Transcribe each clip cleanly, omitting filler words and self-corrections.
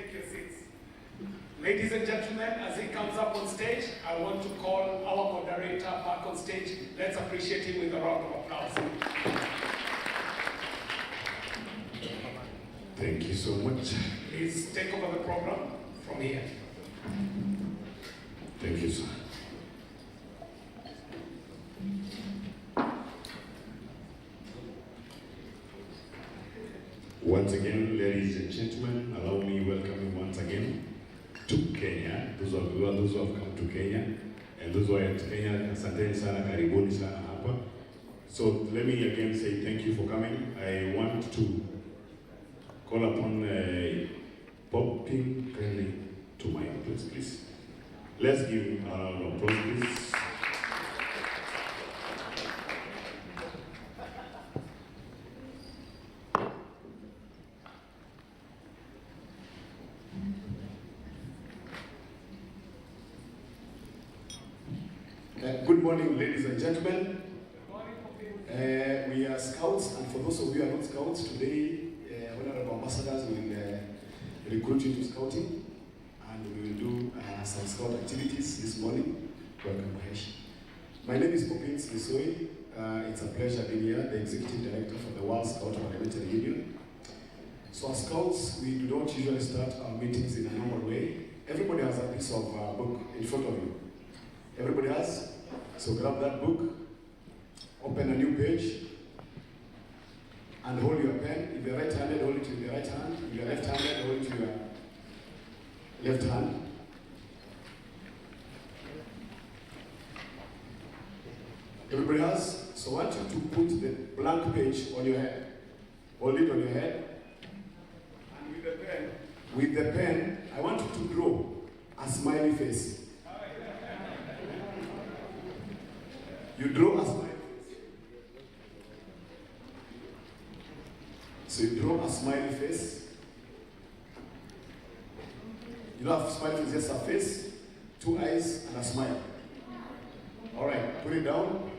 take your seats. Ladies and gentlemen, as he comes up on stage, I want to call our moderator back on stage. Let's appreciate him with a round of applause. Thank you so much. Please take over the program from here. Thank you, sir. Once again, ladies and gentlemen, allow me welcome you once again to Kenya. Those who have come to Kenya, and those who are at Kenya, asanteni sana, karibuni sana hapa. So let me again say thank you for coming. I want to call upon popping kindly to my place, please. Let's give a round of applause, please. Good morning, ladies and gentlemen. We are scouts, and for those of you who are not scouts, today, honorable ambassadors will recruit you to scouting, and we will do some scout activities this morning. Welcome, Mahesh. My name is Popins Lisoi. It's a pleasure being here, the Executive Director for the World Scout Parliamentary Union. So as scouts, we do not usually start our meetings in a normal way. Everybody has a piece of book in front of you. Everybody has? So grab that book, open a new page, and hold your pen. If you're right-handed, hold it with your right hand. If you're left-handed, hold it with your left hand. Everybody has? So I want you to put the blank page on your head. Hold it on your head. And with the pen, I want you to draw a smiley face. You draw a smiley face. So you draw a smiley face. You don't have a smiley face, just a face, two eyes, and a smile. All right, put it down.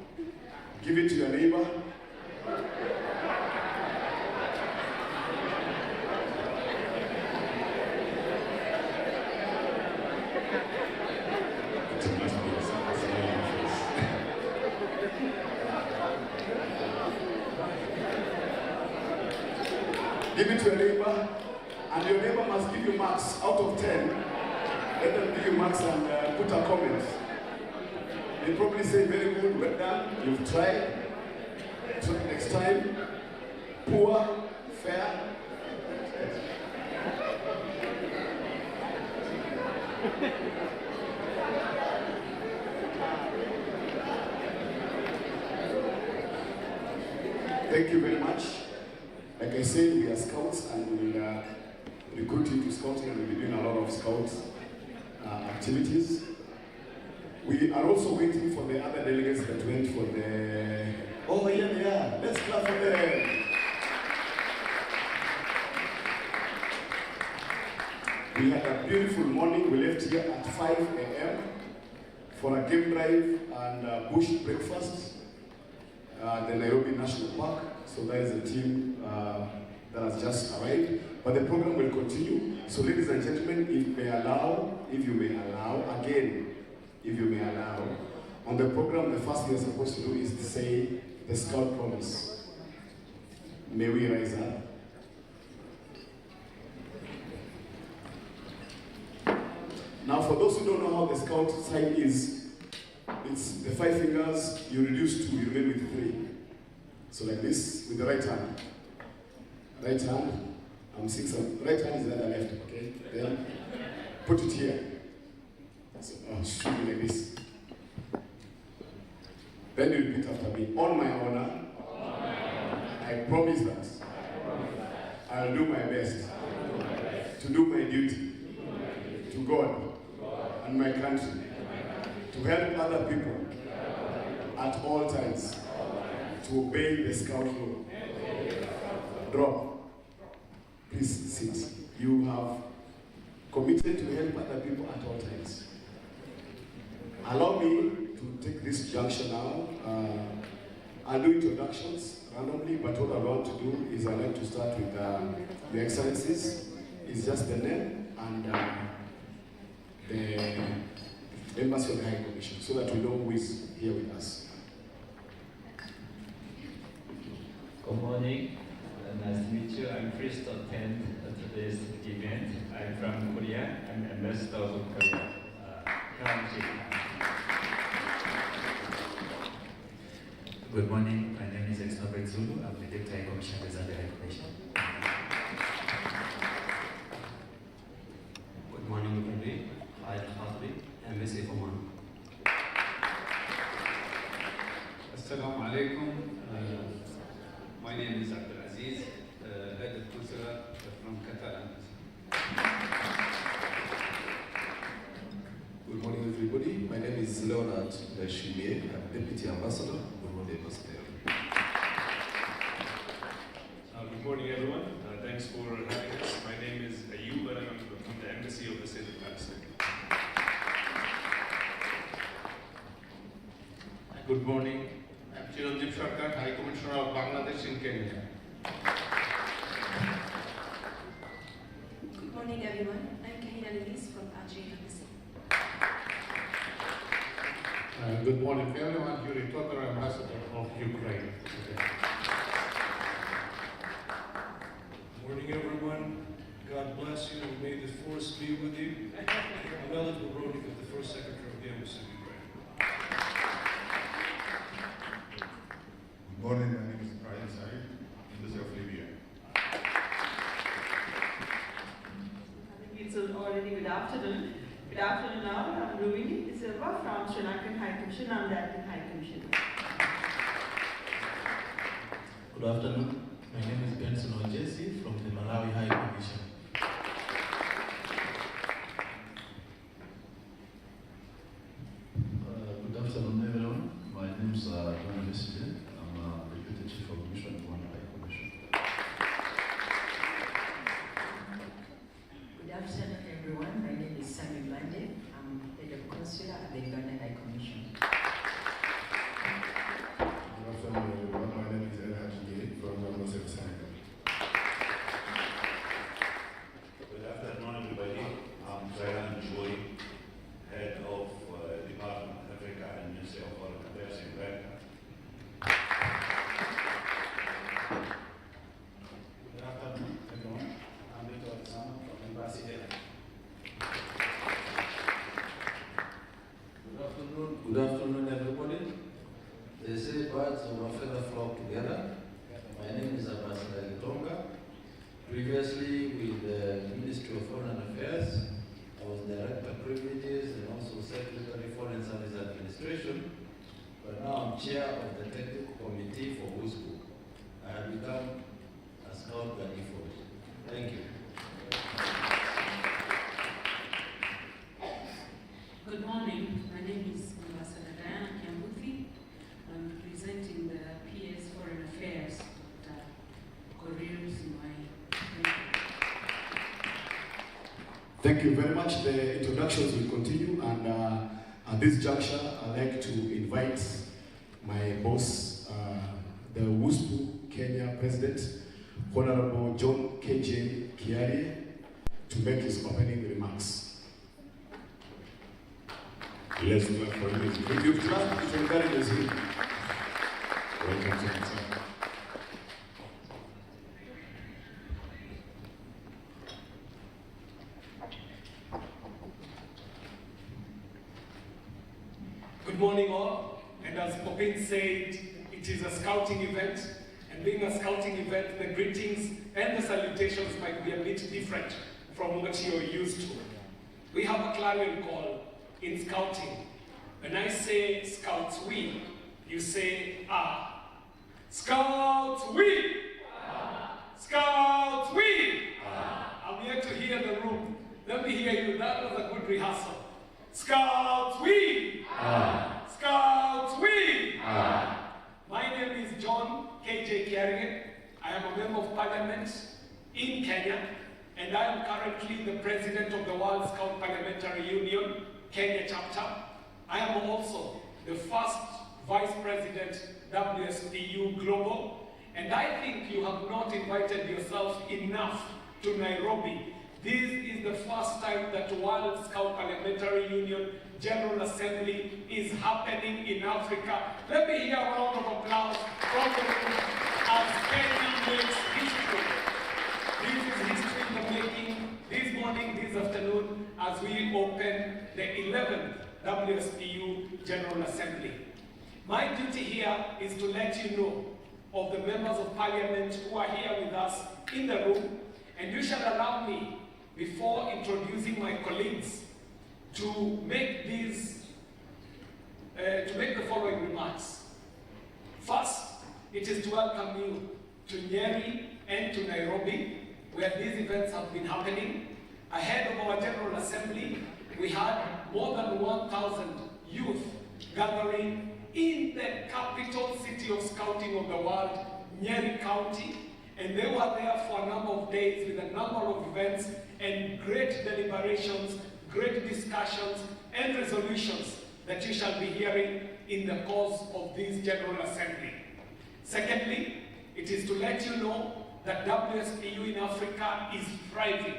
Give it to your neighbor. Give it to your neighbor, and your neighbor must give you marks out of 10. Let them give you marks and put a comment. They probably say, very good, well done, you've tried. Try next time. Poor, fair. Thank you very much. Like I said, we are scouts, and we will recruit you to scouting, and we'll be doing a lot of scouts activities. We are also waiting for the other delegates that went for the... Oh, yeah, they are. Let's clap for them. We had a beautiful morning. We left here at 5 a.m. for a game drive and bush breakfast at the NAIROBI National Park. So that is the team that has just arrived. But the program will continue. So ladies and gentlemen, if you may allow, on the program, the first thing you're supposed to do is to say the Scout promise. May we rise up? Now, for those who don't know how the Scout sign is, it's the 5 fingers, you reduce 2, you remain with 3. So like this, with the right hand. Right hand, I'm 6. Right hand is the other left, okay? Then put it here. So, shoot me like this. Then you repeat after me. On my honor, I promise that I'll do my best to do my duty to God and my country, to help other people at all times, to obey the Scout law. Drop. Please sit. You have committed to help other people at all times. Allow me to take this junction now. I'll do introductions randomly, but what I want to do is I'd like to start with Your Excellencies. It's just the name and the Embassy of the High Commission, so that we know who is here with us. Good morning. Nice to meet you. I'm pleased to attend today's event. I'm from Korea. I'm ambassador of Korea. Good morning. My name is Exnobel Zulu. I'm the Deputy High Commissioner of the High Commission. Good morning, everybody. Hi, Khatri, Embassy of Oman. Assalamu alaikum. My name is Abdul Aziz, head of consular from Qatar. Good morning, everybody. My name is Leonard Shimie. I'm Deputy Ambassador of the WSPU. Good morning, everyone. Thanks for having us. My name is Ayub, and I'm from the Embassy of the State of Pakistan. Good morning. I'm Chiranjeev Sarkar, High Commissioner of Bangladesh in Kenya. Good morning, everyone. I'm Kahina Lilies from Algeria Embassy. Good morning, everyone. Yuri Totar, Ambassador of Ukraine. Morning, everyone. God bless you and may the force be with you. I'm Elad Bobrovnik, the First Secretary of the Embassy of Ukraine. Good morning, my name is Brian Said, Embassy of Libya. I think it's already good afternoon. Good afternoon now. I'm Rumi Silva from Sri Lankan High Commission. I'm the Acting High Commissioner. Good afternoon. My name is Benson Ojesi from the Malawi High Commission. Good afternoon, everyone. My name is John Messenger. I'm Deputy Chief of Mission of One High Commission. Good afternoon, everyone. My name is Sami Blande. I'm Head of Consular at the Uganda High Commission. Good afternoon, everyone. My name is El Haji from the Embassy of Senegal. Good afternoon, everybody. I'm Zairan Joy, Head of Department of Africa and Ministry of Foreign Affairs in Ghana. Good afternoon, everyone. I'm Victor Alexander from Embassy Ghana. Good afternoon, everybody. They say birds of a feather flock together. My name is Ambassador Gitonga. Previously with the Ministry of Foreign Affairs, I was Director Privileges and also Secretary Foreign Service Administration. But now I'm Chair of the Technical Committee for WSPU. I have become a Scout by default. Thank you. Good morning. My name is Ambassador Diana Kiambuthi. I'm representing the PS Foreign Affairs. Thank you very much. The introductions will continue, and at this juncture, I'd like to invite my boss, the WSPU Kenya President, Honorable John KJ Kiarie, to make his opening remarks. Let's do it for him. If you trust, it encourages him. Welcome to the sir. Good morning all, and as Popin said, it is a scouting event, and being a scouting event, the greetings and the salutations might be a bit different from what you're used to. We have a clarion call in scouting. When I say scouts we, you say ah. Scouts we! Ah. Scouts we! Ah. I'm here to hear the room. Let me hear you. That was a good rehearsal. Scouts we! Ah. Scouts we! Ah. My name is John KJ Kiarie. I am a member of Parliament in Kenya, and I am currently the President of the World Scout Parliamentary Union, Kenya chapter. I am also the first Vice President, WSPU Global, and I think you have not invited yourself enough to Nairobi This is the first time that World Scout Parliamentary Union General Assembly is happening in Africa. Let me hear a round of applause from the room as Kenya makes history. This is history in the making this morning, this afternoon, as we open the 11th WSPU General Assembly. My duty here is to let you know of the members of parliament who are here with us in the room, and you shall allow me, before introducing my colleagues, to make the following remarks. First, it is to welcome you to Nyeri and to Nairobi, where these events have been happening. Ahead of our General Assembly, we had more than 1,000 youth gathering in the capital city of scouting of the world, Nyeri County, and they were there for a number of days with a number of events and great deliberations, great discussions, and resolutions that you shall be hearing in the course of this General Assembly. Secondly, it is to let you know that WSPU in Africa is thriving.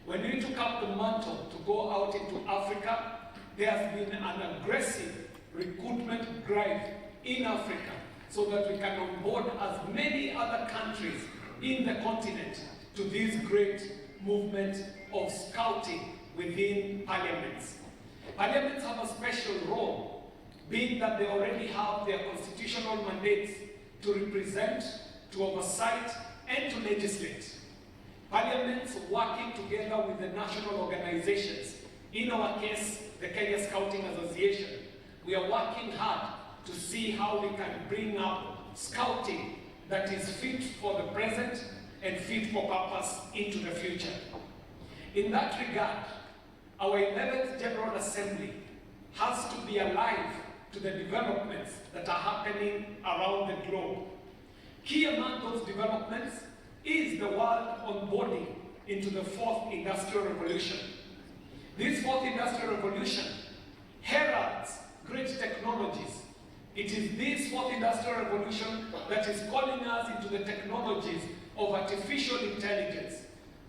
When we took up the mantle to go out into Africa, there has been an aggressive recruitment drive in Africa so that we can onboard as many other countries in the continent to this great movement of scouting within parliaments. Parliaments have a special role, being that they already have their constitutional mandates to represent, to oversight, and to legislate. Parliaments working together with the national organizations, in our case, the Kenya Scouting Association, we are working hard to see how we can bring up scouting that is fit for the present and fit for purpose into the future. In that regard, our 11th General Assembly has to be alive to the developments that are happening around the globe. Key among those developments is the world onboarding into the 4th Industrial Revolution. This 4th Industrial Revolution heralds great technologies. It is this 4th Industrial Revolution that is calling us into the technologies of artificial intelligence,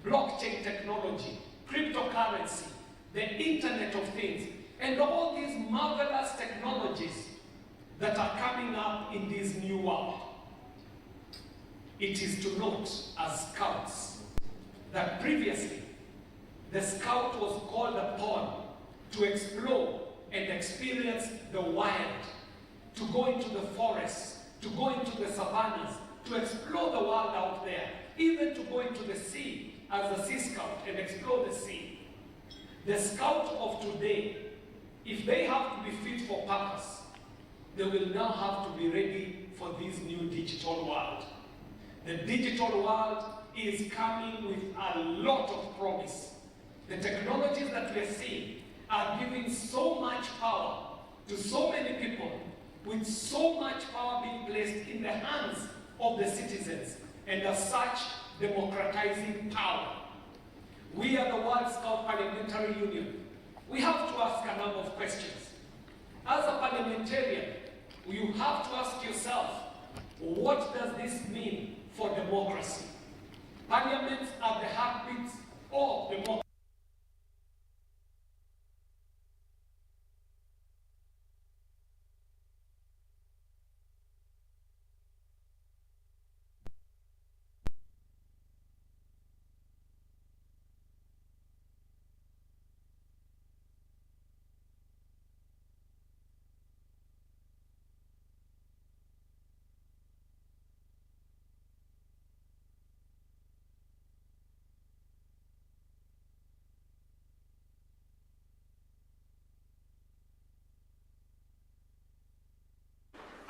blockchain technology, cryptocurrency, the Internet of Things, and all these marvelous technologies that are coming up in this new world. It is to note as scouts that previously the scout was called upon to explore and experience the wild, to go into the forests, to go into the savannas, to explore the world out there, even to go into the sea as a sea scout and explore the sea. The scout of today, if they have to be fit for purpose, they will now have to be ready for this new digital world. The digital world is coming with a lot of promise. The technologies that we are seeing are giving so much power to so many people, with so much power being placed in the hands of the citizens, and as such, democratizing power. We are the World Scout Parliamentary Union. We have to ask a number of questions. As a parliamentarian, you have to ask yourself, what does this mean for democracy? Parliaments are the heartbeats of democracy.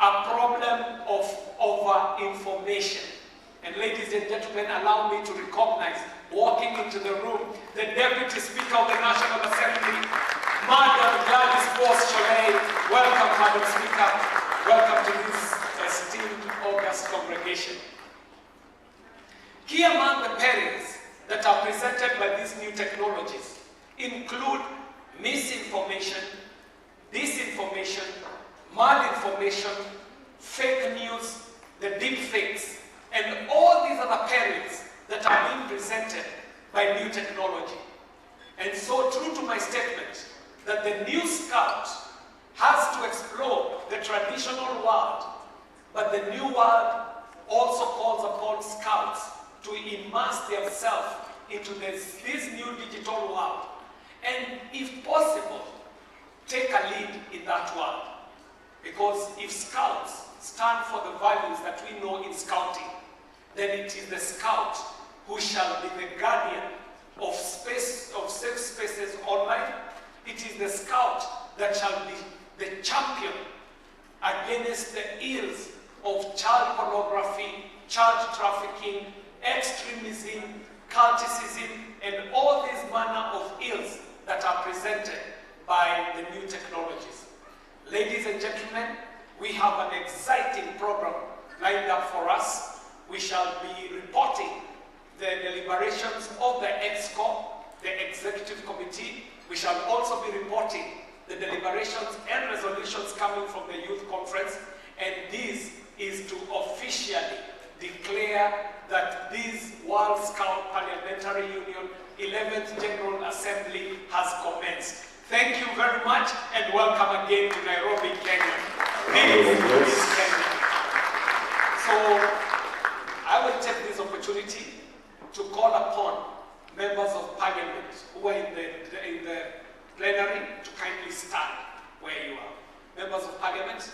A problem of over-information. And ladies and gentlemen, allow me to recognize, walking into the room, the Deputy Speaker of the National Assembly, Madam Gladys Boss-Cholet. Welcome, Madam Speaker. Welcome to this esteemed August congregation. Key among the perils that are presented by these new technologies include misinformation, disinformation, malinformation, fake news, the deep fakes, and all these other perils that are being presented by new technology. And so, true to my statement that the new Scout has to explore the traditional world, but the new world also calls upon Scouts to immerse themselves into this new digital world. And if possible, take a lead in that world. Because if Scouts stand for the values that we know in Scouting, then it is the Scout who shall be the guardian of safe spaces online. It is the Scout that shall be the champion against the ills of child pornography, child trafficking, extremism, culticism, and all these manner of ills that are presented by the new technologies. Ladies and gentlemen, we have an exciting program lined up for us. We shall be reporting the deliberations of the EXCO, the Executive Committee. We shall also be reporting the deliberations and resolutions coming from the Youth Conference, and this is to officially declare that this World Scout Parliamentary Union 11th General Assembly has commenced. Thank you very much and welcome again to Nairobi, Kenya. This is Kenya. So I will take this opportunity to call upon members of parliament who are in the plenary to kindly stand where you are. Members of parliament,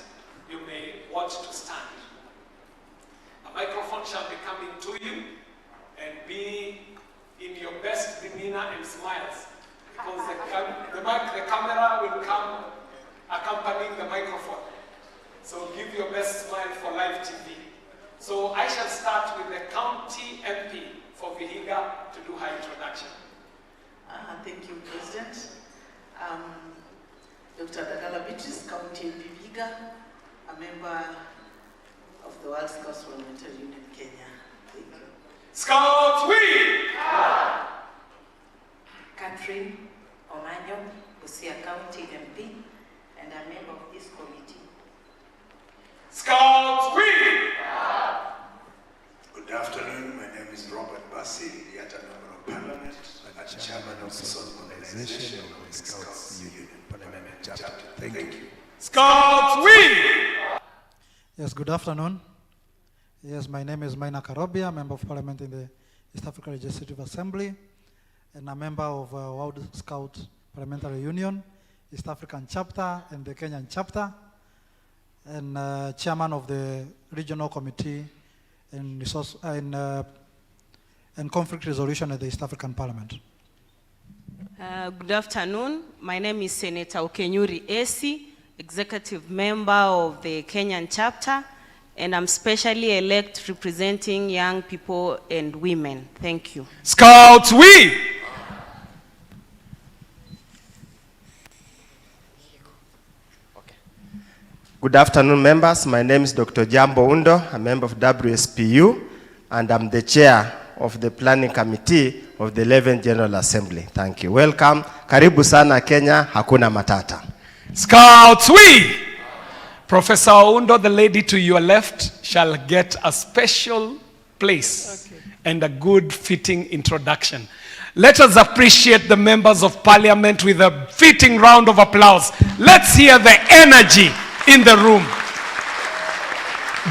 you may want to stand. A microphone shall be coming to you, and be in your best demeanor and smiles, because the camera will come accompanying the microphone. So give your best smile for live TV. So I shall start with the county MP for Vihiga to do her introduction. Thank you, President. Dr. Dagala Bitis, County MP Vihiga, a member of the World Scouts Parliamentary Union, Kenya. Thank you. Scouts, we! Catherine Omanyo, Busia County MP, and a member of this committee. Scouts, we! Good afternoon. My name is Robert Bassi, yet a member of Parliament, and chairman of the organization of the Scouts Union Parliament chapter. Thank you. Scouts, we! Yes, good afternoon. Yes, my name is Maina Karobia, member of Parliament in the East African Legislative Assembly, and a member of World Scout Parliamentary Union, East African chapter, and the Kenyan chapter, and chairman of the Regional Committee and Conflict Resolution at the East African Parliament. Good afternoon. My name is Senator Okenyuri Esi, Executive Member of the Kenyan chapter, and I'm specially elected representing young people and women. Thank you. Scouts, we! Good afternoon, members. My name is Dr. Jambo Undo, a member of WSPU, and I'm the chair of the Planning Committee of the 11th General Assembly. Thank you. Welcome. Karibu sana Kenya, hakuna matata. Scouts, we! Professor Undo, the lady to your left, shall get a special place and a good fitting introduction. Let us appreciate the members of parliament with a fitting round of applause. Let's hear the energy in the room.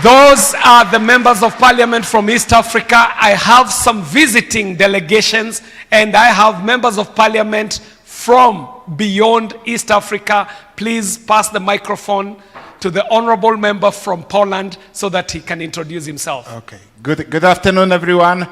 Those are the members of parliament from East Africa. I have some visiting delegations, and I have members of parliament from beyond East Africa. Please pass the microphone to the honorable member from Poland so that he can introduce himself. Okay. Good afternoon, everyone.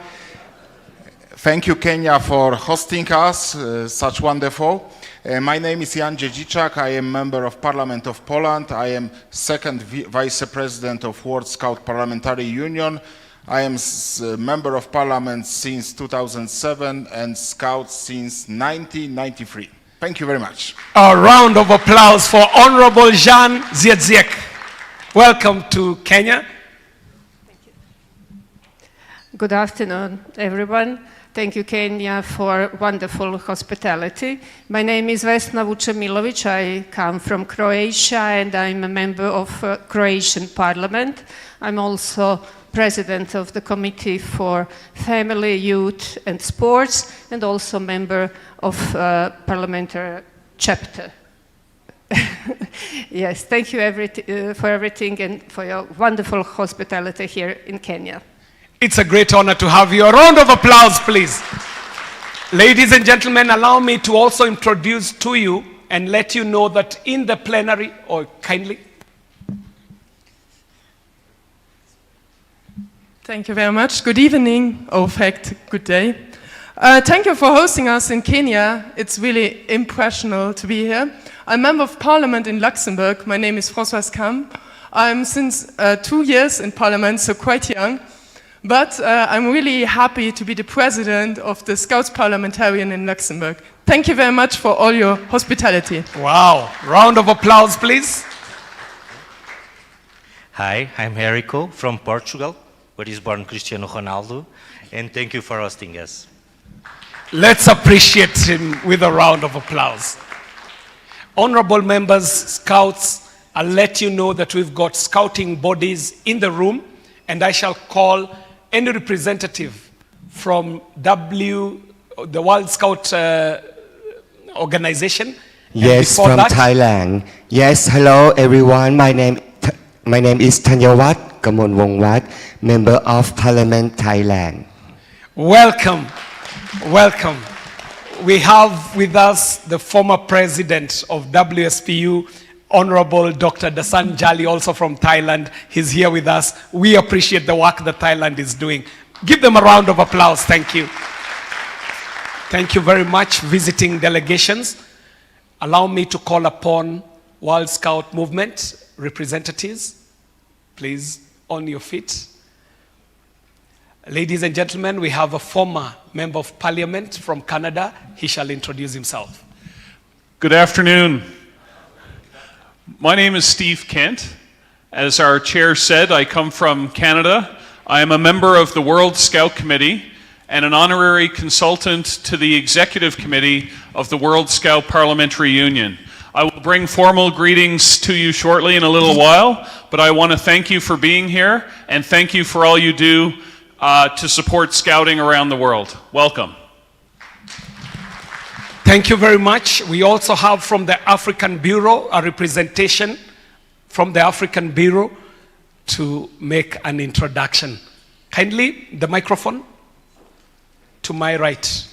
Thank you, Kenya, for hosting us. Such wonderful. My name is Jan Dziedziczak. I am member of Parliament of Poland. I am second vice president of World Scout Parliamentary Union. I am member of Parliament since 2007 and Scout since 1993. Thank you very much. A round of applause for Honorable Jan Dziedziczak. Welcome to Kenya. Thank you. Good afternoon, everyone. Thank you, Kenya, for wonderful hospitality. My name is Vesna Vučemilović. I come from Croatia, and I'm a member of Croatian Parliament. I'm also president of the Committee for Family, Youth and Sports, and also member of parliamentary chapter. Yes, thank you for everything and for your wonderful hospitality here in Kenya. It's a great honor to have you. A round of applause, please. Ladies and gentlemen, allow me to also introduce to you and let you know that in the plenary, or kindly. Thank you very much. Good evening, or in fact, good day. Thank you for hosting us in Kenya. It's really impressional to be here. I'm a member of parliament in Luxembourg. My name is Françoise Kamp. I'm since 2 years in parliament, so quite young. But I'm really happy to be the president of the Scouts Parliamentarian in Luxembourg. Thank you very much for all your hospitality. Wow. Round of applause, please. Hi, I'm Erico from Portugal, where is born Cristiano Ronaldo, and thank you for hosting us. Let's appreciate him with a round of applause. Honorable members, Scouts, I'll let you know that we've got scouting bodies in the room, and I shall call any representative from the World Scout organization. Yes, from Thailand. Yes, hello everyone. My name is Thanyawat Kamonwongwat, Member of Parliament, Thailand. Welcome, welcome. We have with us the former president of WSPU, Honorable Dr. Dasan Jali, also from Thailand. He's here with us. We appreciate the work that Thailand is doing. Give them a round of applause. Thank you. Thank you very much, visiting delegations. Allow me to call upon World Scout Movement representatives. Please, on your feet. Ladies and gentlemen, we have a former member of parliament from Canada. He shall introduce himself. Good afternoon. My name is Steve Kent. As our chair said, I come from Canada. I am a member of the World Scout Committee and an honorary consultant to the Executive Committee of the World Scout Parliamentary Union. I will bring formal greetings to you shortly in a little while, but I want to thank you for being here and thank you for all you do to support scouting around the world. Welcome. Thank you very much. We also have from the African Bureau a representation from the African Bureau to make an introduction. Kindly, the microphone to my right.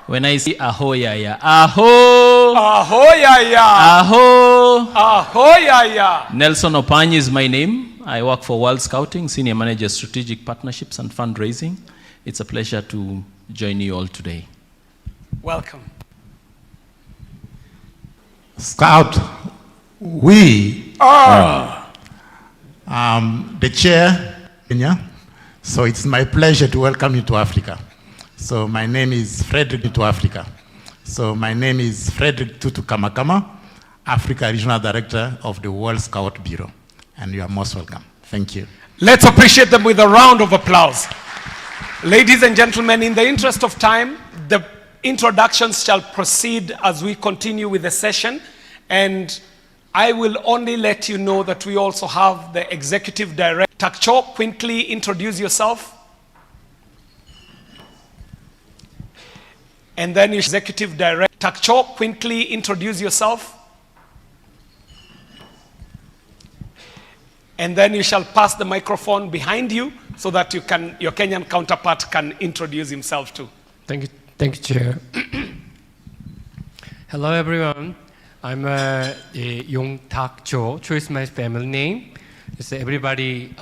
When I see ahoyaya, aho, ahoyaya, aho, ahoyaya. Nelson Opany is my name. I work for World Scouting, Senior Manager Strategic Partnerships and Fundraising. It's a pleasure to join you all today. Welcome. Scout, we are the chair, Kenya. So it's my pleasure to welcome you to Africa. So my name is Frederick to Africa. So my name is Frederick Tutu Kamakama, Africa Regional Director of the World Scout Bureau. And you are most welcome. Thank you. Let's appreciate them with a round of applause. Ladies and gentlemen, in the interest of time, the introductions shall proceed as we continue with the session. And I will only let you know that we also have the Executive Director. Takcho, quickly introduce yourself. And then Executive Director. Takcho, quickly introduce yourself. And then you shall pass the microphone behind you so that you can, your Kenyan counterpart can introduce himself too. Thank you, Chair. Hello, everyone. I'm Yung Tak Cho. Cho is my family name. It's everybody,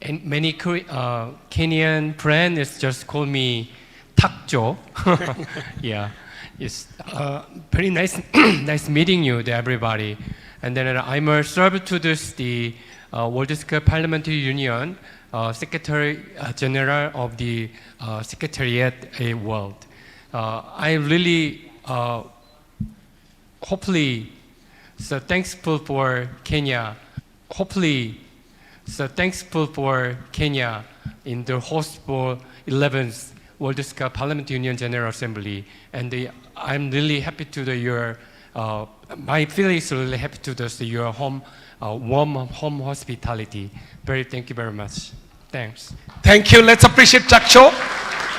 and many Kenyan friends just call me Tak Cho. Yeah, it's very nice, nice meeting you, everybody. And then I'm a server to this the World Scout Parliamentary Union, Secretary General of the Secretariat World. I really, hopefully, so thankful for Kenya. Hopefully, so thankful for Kenya in the host for 11th World Scout Parliament Union General Assembly, and I'm really happy to your. My feeling is really happy to see your warm home hospitality. Thank you very much. Thanks. Thank you. Let's appreciate Chak Cho.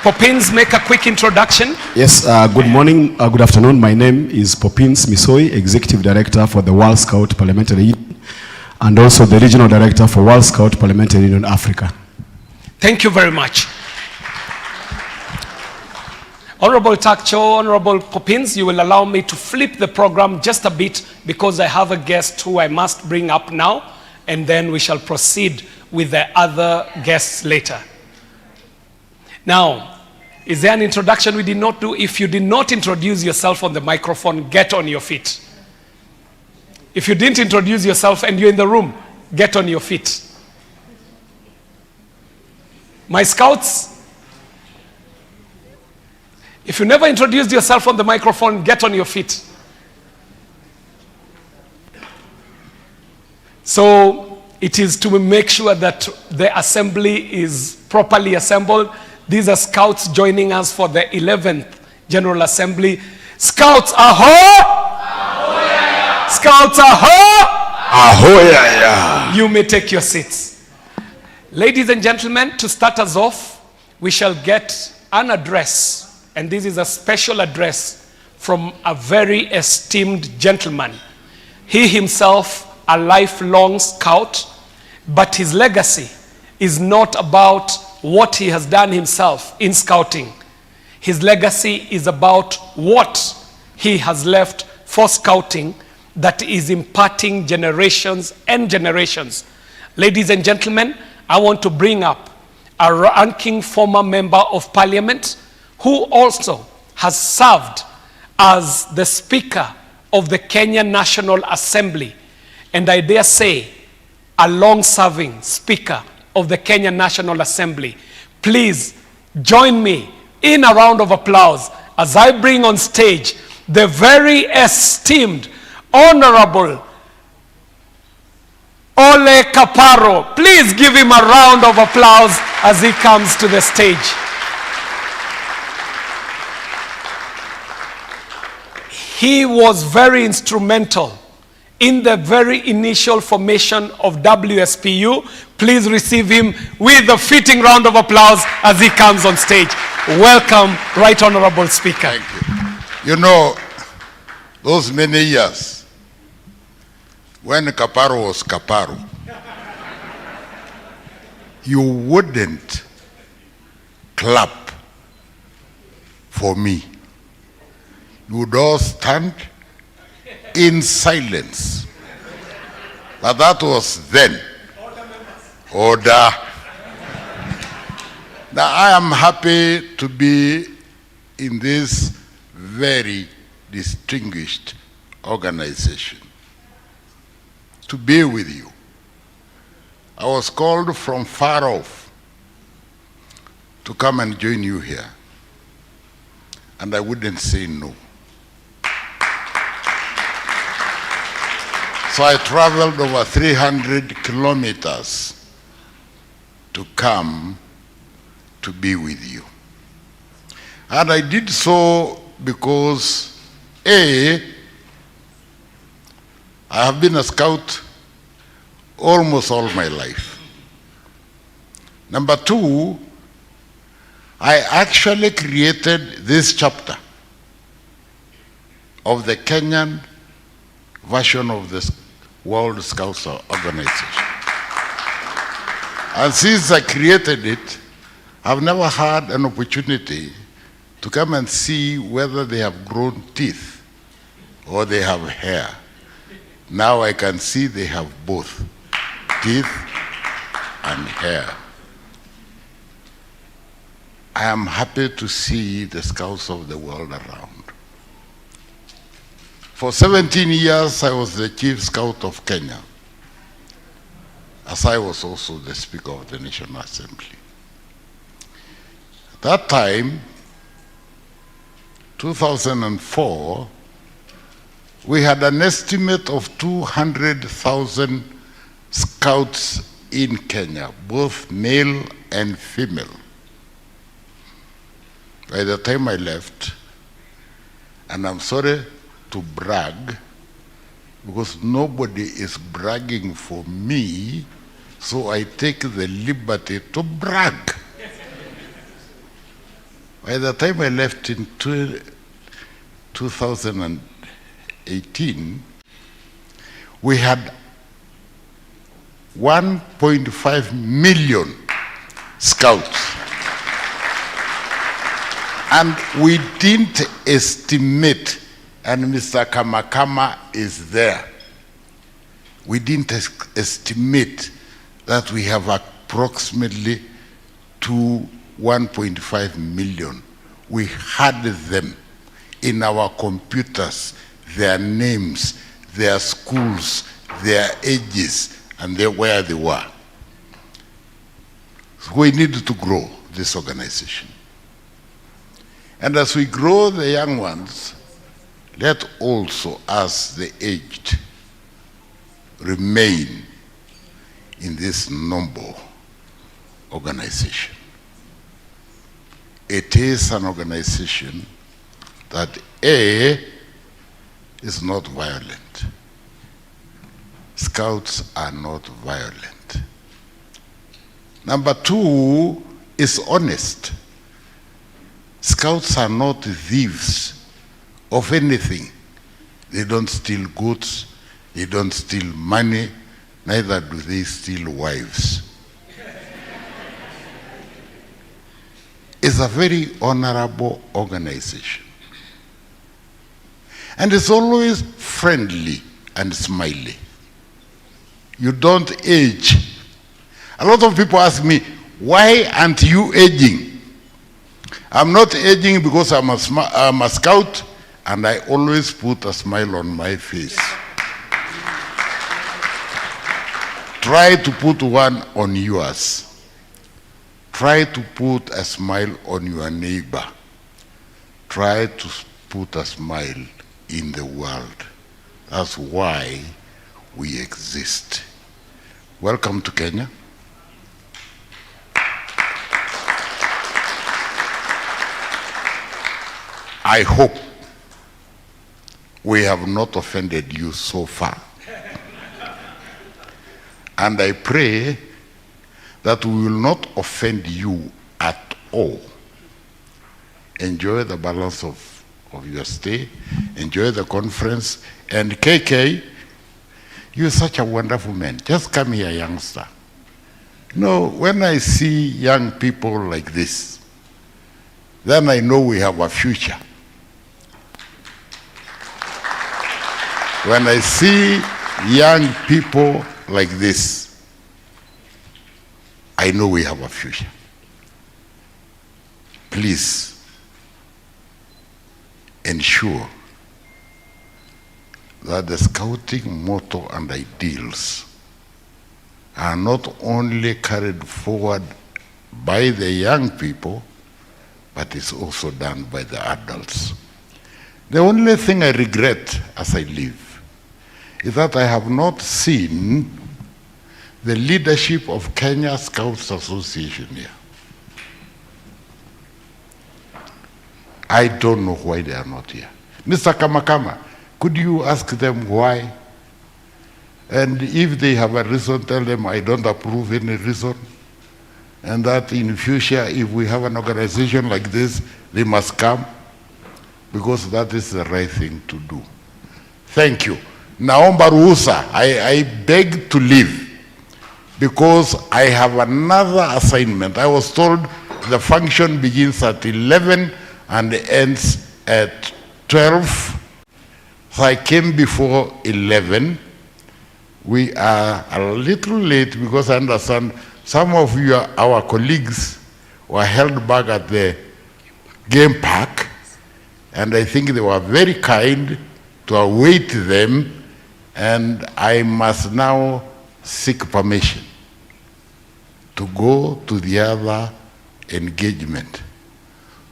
Popins, make a quick introduction. Yes, good morning, good afternoon. My name is Popins Misoi, Executive Director for the World Scout Parliamentary Union, and also the Regional Director for World Scout Parliamentary Union Africa. Thank you very much. Honorable Chak Cho, Honorable Popins, you will allow me to flip the program just a bit because I have a guest who I must bring up now, and then we shall proceed with the other guests later. Now, is there an introduction we did not do? If you did not introduce yourself on the microphone, get on your feet. If you didn't introduce yourself and you're in the room, get on your feet. My scouts, if you never introduced yourself on the microphone, get on your feet. So it is to make sure that the assembly is properly assembled. These are scouts joining us for the 11th General Assembly. Scouts, ahoy! Ahoy! Scouts, ahoy! Ahoy! You may take your seats. Ladies and gentlemen, to start us off, we shall get an address, and this is a special address from a very esteemed gentleman. He himself, a lifelong scout, but his legacy is not about what he has done himself in scouting. His legacy is about what he has left for scouting that is imparting generations and generations. Ladies and gentlemen, I want to bring up a ranking former member of parliament who also has served as the Speaker of the Kenya National Assembly, and I dare say a long-serving Speaker of the Kenya National Assembly. Please join me in a round of applause as I bring on stage the very esteemed, honorable Ole Kaparo. Please give him a round of applause as he comes to the stage. He was very instrumental in the very initial formation of WSPU. Please receive him with a fitting round of applause as he comes on stage. Welcome, Right Honorable Speaker. Thank you. You know, those many years, when Kaparo was Kaparo, you wouldn't clap for me. You would all stand in silence. But that was then. Order. Now I am happy to be in this very distinguished organization, to be with you. I was called from far off to come and join you here, and I wouldn't say no. So I traveled over 300 kilometers to come to be with you. And I did so because, A, I have been a scout almost all my life. Number two, I actually created this chapter of the Kenyan version of the World Scouts Organization. And since I created it, I've never had an opportunity to come and see whether they have grown teeth or they have hair. Now I can see they have both teeth and hair. I am happy to see the Scouts of the world around. For 17 years, I was the Chief Scout of Kenya, as I was also the Speaker of the National Assembly. At that time, 2004, we had an estimate of 200,000 scouts in Kenya, both male and female. By the time I left, and I'm sorry to brag, because nobody is bragging for me, so I take the liberty to brag. By the time I left in 2018, we had 1.5 million scouts. And we didn't estimate, and Mr. Kamakama is there, we didn't estimate that we have approximately 1.5 million. We had them in our computers, their names, their schools, their ages, and where they were. So we needed to grow this organization. And as we grow the young ones, let also us, the aged, remain in this noble organization. It is an organization that A, is not violent. Scouts are not violent. Number two, is honest. Scouts are not thieves of anything. They don't steal goods, they don't steal money, neither do they steal wives. It's a very honorable organization. And it's always friendly and smiley. You don't age. A lot of people ask me, why aren't you aging? I'm not aging because I'm a scout, and I always put a smile on my face. Try to put one on yours. Try to put a smile on your neighbor. Try to put a smile in the world. That's why we exist. Welcome to Kenya. I hope we have not offended you so far. And I pray that we will not offend you at all. Enjoy the balance of your stay. Enjoy the conference. And KK, you're such a wonderful man. Just come here, youngster. No, when I see young people like this, then I know we have a future. When I see young people like this, I know we have a future. Please ensure that the scouting motto and ideals are not only carried forward by the young people, but it's also done by the adults. The only thing I regret as I live is that I have not seen the leadership of Kenya Scouts Association here. I don't know why they are not here. Mr. Kamakama, could you ask them why? And if they have a reason, tell them I don't approve any reason. And that in future, if we have an organization like this, they must come, because that is the right thing to do. Thank you. Naomba ruhusa, I beg to leave, because I have another assignment. I was told the function begins at 11 and ends at 12. So I came before 11. We are a little late because I understand some of you, our colleagues, were held back at the game park, and I think they were very kind to await them, and I must now seek permission to go to the other engagement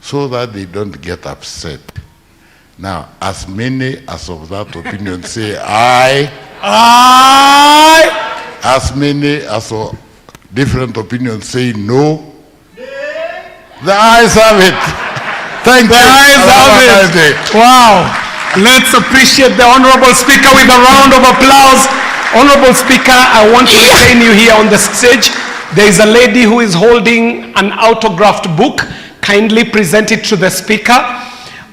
so that they don't get upset. Now, as many as of that opinion say aye, aye. As many as of different opinions say no, The ayes have it. Thank you. The ayes have it. Wow. Let's appreciate the Honorable Speaker with a round of applause. Honorable Speaker, I want to retain you here on the stage. There is a lady who is holding an autographed book. Kindly present it to the Speaker.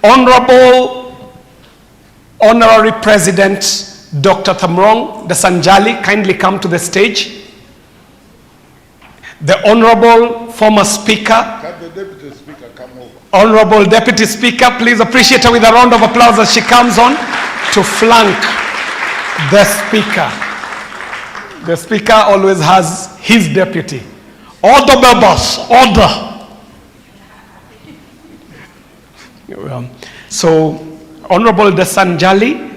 Honorable Honorary President Dr. Thamrong Dasanjali, kindly come to the stage. The Honorable former Speaker. Can the Deputy Speaker come over? Honorable Deputy Speaker, please appreciate her with a round of applause as she comes on to flank the Speaker. The Speaker always has his deputy. Order, members, order. So, Honorable Dasanjali,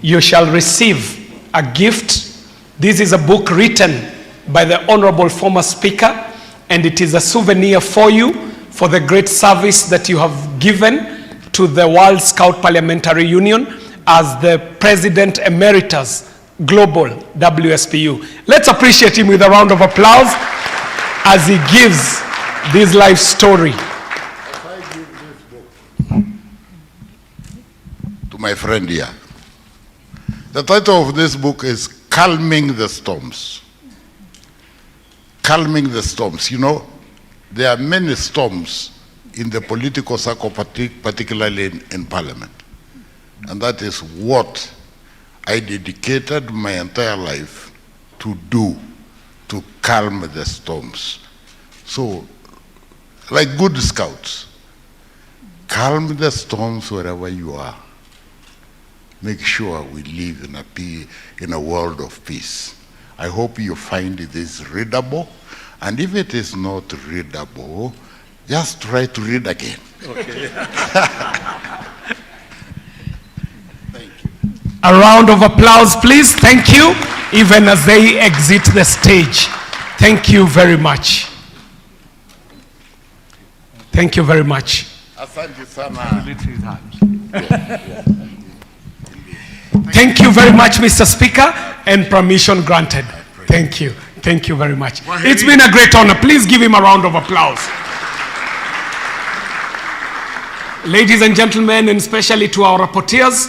you shall receive a gift. This is a book written by the Honorable former Speaker, and it is a souvenir for you for the great service that you have given to the World Scout Parliamentary Union as the President Emeritus Global WSPU. Let's appreciate him with a round of applause as he gives this life story. To my friend here. The title of this book is Calming the Storms. Calming the storms. You know, there are many storms in the political circle, particularly in Parliament. And that is what I dedicated my entire life to do, to calm the storms. So, like good scouts, calm the storms wherever you are. Make sure we live in a world of peace. I hope you find this readable, and if it is not readable, just try to read again. Okay. A round of applause, please. Thank you, even as they exit the stage. Thank you very much. Thank you very much. Thank you very much, Mr. Speaker, and permission granted. Thank you. Thank you very much. It's been a great honor. Please give him a round of applause. Ladies and gentlemen, and especially to our rapporteurs,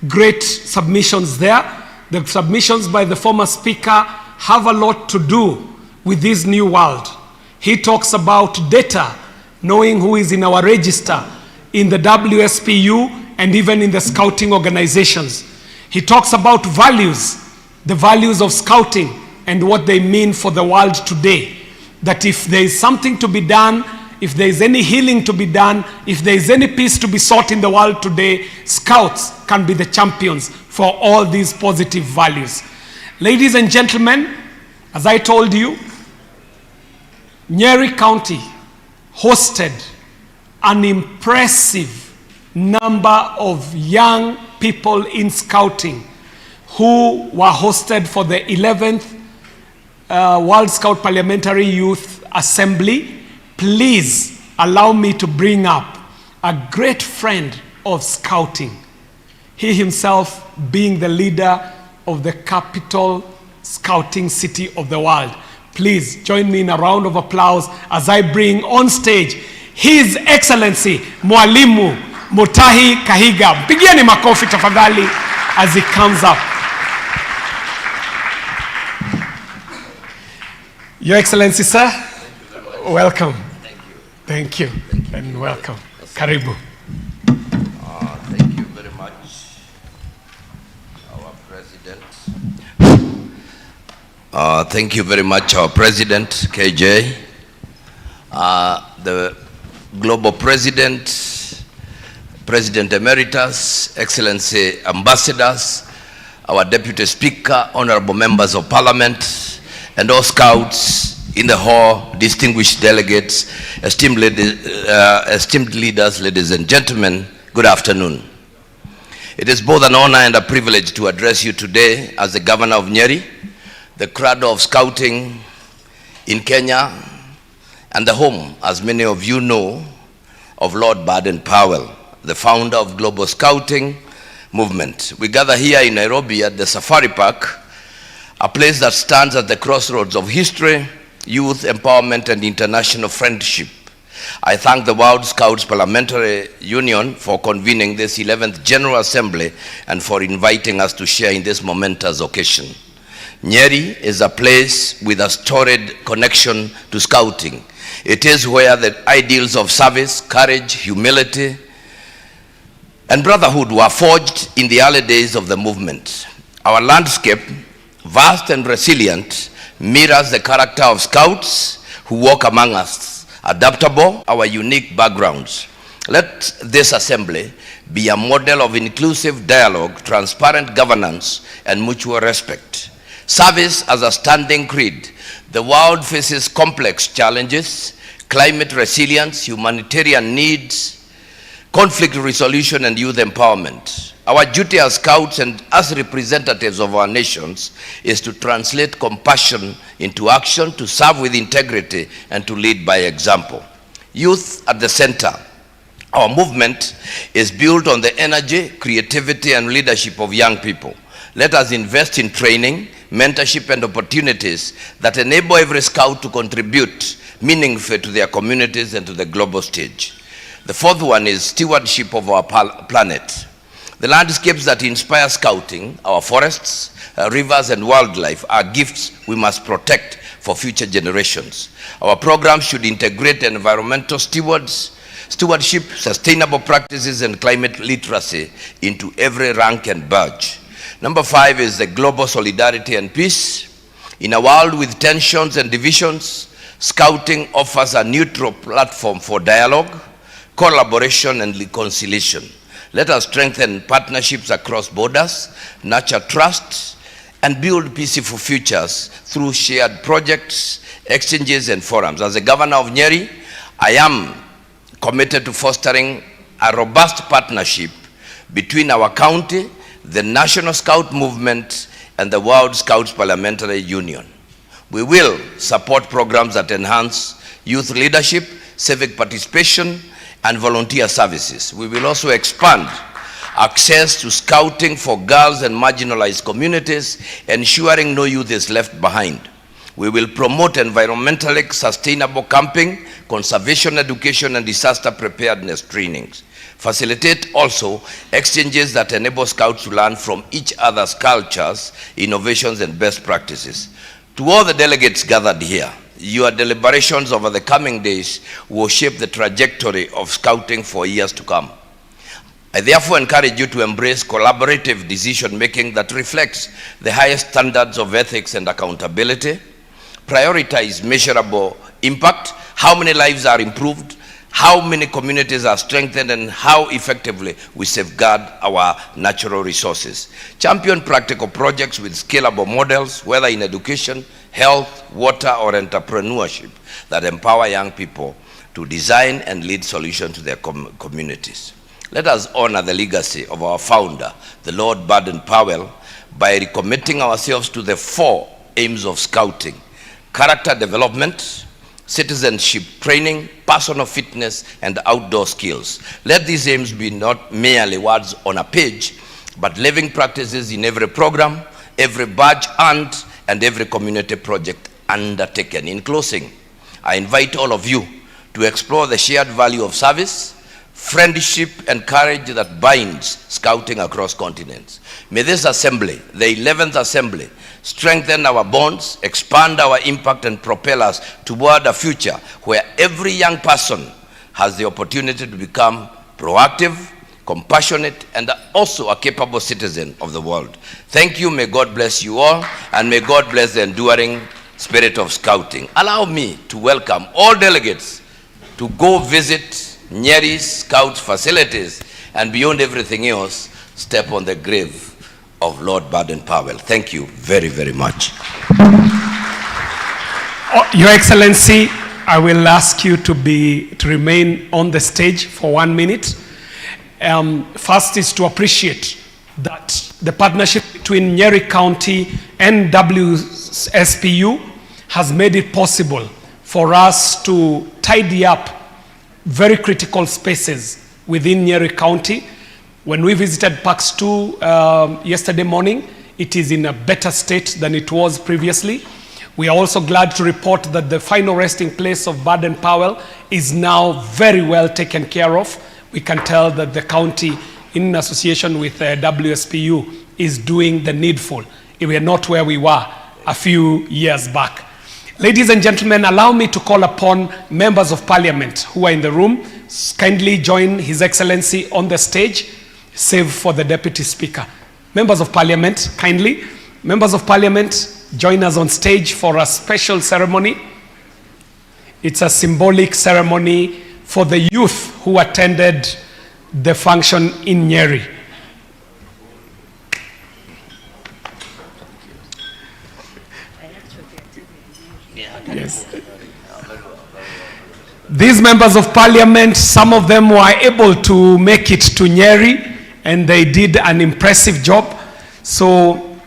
great submissions there. The submissions by the former Speaker have a lot to do with this new world. He talks about data, knowing who is in our register, in the WSPU, and even in the scouting organizations. He talks about values, the values of scouting, and what they mean for the world today. That if there is something to be done, if there is any healing to be done, if there is any peace to be sought in the world today, scouts can be the champions for all these positive values. Ladies and gentlemen, as I told you, Nyeri County hosted an impressive number of young people in scouting who were hosted for the 11th World Scout Parliamentary Youth Assembly. Please allow me to bring up a great friend of scouting. He himself being the leader of the capital scouting city of the world. Please join me in a round of applause as I bring on stage His Excellency Mwalimu Mutahi Kahiga. Pigieni makofi tafadhali as he comes up. Your Excellency, sir, welcome. Thank you. And welcome. Karibu. Thank you very much, our President. Thank you very much, our President, KJ, the Global President, President Emeritus, Excellency Ambassadors, our Deputy Speaker, Honorable Members of Parliament, and all Scouts in the hall, distinguished delegates, esteemed leaders, ladies and gentlemen, good afternoon. It is both an honor and a privilege to address you today as the Governor of Nyeri, the cradle of scouting in Kenya, and the home, as many of you know, of Lord Baden-Powell, the founder of Global Scouting Movement. We gather here in Nairobi at the Safari Park, a place that stands at the crossroads of history, youth empowerment, and international friendship. I thank the World Scouts Parliamentary Union for convening this 11th General Assembly and for inviting us to share in this momentous occasion. Nyeri is a place with a storied connection to scouting. It is where the ideals of service, courage, humility, and brotherhood were forged in the early days of the movement. Our landscape, vast and resilient, mirrors the character of scouts who walk among us, adaptable, our unique backgrounds. Let this assembly be a model of inclusive dialogue, transparent governance, and mutual respect. Service as a standing creed. The world faces complex challenges, climate resilience, humanitarian needs, conflict resolution, and youth empowerment. Our duty as scouts and as representatives of our nations is to translate compassion into action, to serve with integrity, and to lead by example. Youth at the center. Our movement is built on the energy, creativity, and leadership of young people. Let us invest in training, mentorship, and opportunities that enable every scout to contribute meaningfully to their communities and to the global stage. The fourth one is stewardship of our planet. The landscapes that inspire scouting, our forests, rivers, and wildlife are gifts we must protect for future generations. Our program should integrate environmental stewardship, sustainable practices, and climate literacy into every rank and badge. Number 5 is the global solidarity and peace. In a world with tensions and divisions, scouting offers a neutral platform for dialogue, collaboration, and reconciliation. Let us strengthen partnerships across borders, nurture trust, and build peaceful futures through shared projects, exchanges, and forums. As the governor of Nyeri, I am committed to fostering a robust partnership between our county, the National Scout Movement, and the World Scouts Parliamentary Union. We will support programs that enhance youth leadership, civic participation, and volunteer services. We will also expand access to scouting for girls and marginalized communities, ensuring no youth is left behind. We will promote environmentally sustainable camping, conservation education, and disaster preparedness trainings. Facilitate also exchanges that enable scouts to learn from each other's cultures, innovations, and best practices. To all the delegates gathered here, your deliberations over the coming days will shape the trajectory of scouting for years to come. I therefore encourage you to embrace collaborative decision-making that reflects the highest standards of ethics and accountability. Prioritize measurable impact, how many lives are improved, how many communities are strengthened, and how effectively we safeguard our natural resources. Champion practical projects with scalable models, whether in education, health, water, or entrepreneurship, that empower young people to design and lead solutions to their communities. Let us honor the legacy of our founder, the Lord Baden-Powell, by recommitting ourselves to the 4 aims of scouting: character development, citizenship training, personal fitness, and outdoor skills. Let these aims be not merely words on a page, but living practices in every program, every badge earned, and every community project undertaken. In closing, I invite all of you to explore the shared value of service, friendship, and courage that binds scouting across continents. May this assembly, the 11th assembly, strengthen our bonds, expand our impact, and propel us toward a future where every young person has the opportunity to become proactive, compassionate, and also a capable citizen of the world. Thank you. May God bless you all, and may God bless the enduring spirit of scouting. Allow me to welcome all delegates to go visit Nyeri Scout facilities, and beyond everything else, step on the grave of Lord Baden-Powell. Thank you very, very much. Your Excellency, I will ask you to remain on the stage for 1 minute. First is to appreciate that the partnership between Nyeri County and WSPU has made it possible for us to tidy up very critical spaces within Nyeri County. When we visited Parks 2 yesterday morning, it is in a better state than it was previously. We are also glad to report that the final resting place of Baden Powell is now very well taken care of. We can tell that the county, in association with WSPU, is doing the needful. We are not where we were a few years back. Ladies and gentlemen, allow me to call upon members of parliament who are in the room. Kindly join His Excellency on the stage, save for the Deputy Speaker. Members of parliament, kindly. Members of parliament, join us on stage for a special ceremony. It's a symbolic ceremony for the youth who attended the function in Nyeri. Yes. These members of parliament, some of them were able to make it to Nyeri, and they did an impressive job. So,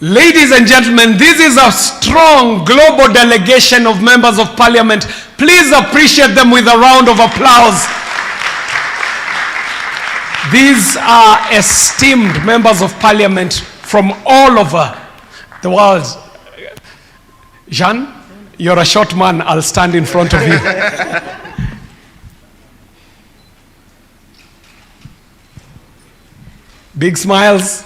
ladies and gentlemen, this is a strong global delegation of members of parliament. Please appreciate them with a round of applause. These are esteemed members of parliament from all over the world. Jean, you're a short man. I'll stand in front of you. Big smiles.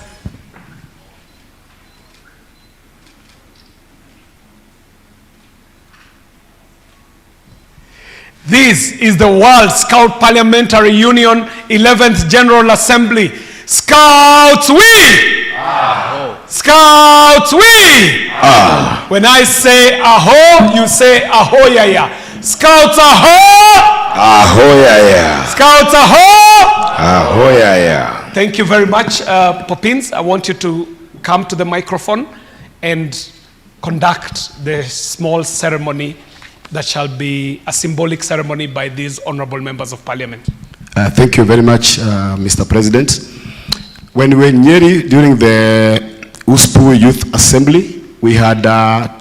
This is the World Scout Parliamentary Union 11th General Assembly. Scouts, we! Ah. Scouts, we! Ah. When I say aho, you say ahoyaya. Scouts, aho! Ahoyaya. Scouts, aho! Ahoyaya. Thank you very much, Poppins. I want you to come to the microphone and conduct the small ceremony that shall be a symbolic ceremony by these honorable members of parliament. Thank you very much, Mr. President. When we were in Nyeri during the WSPU Youth Assembly, we had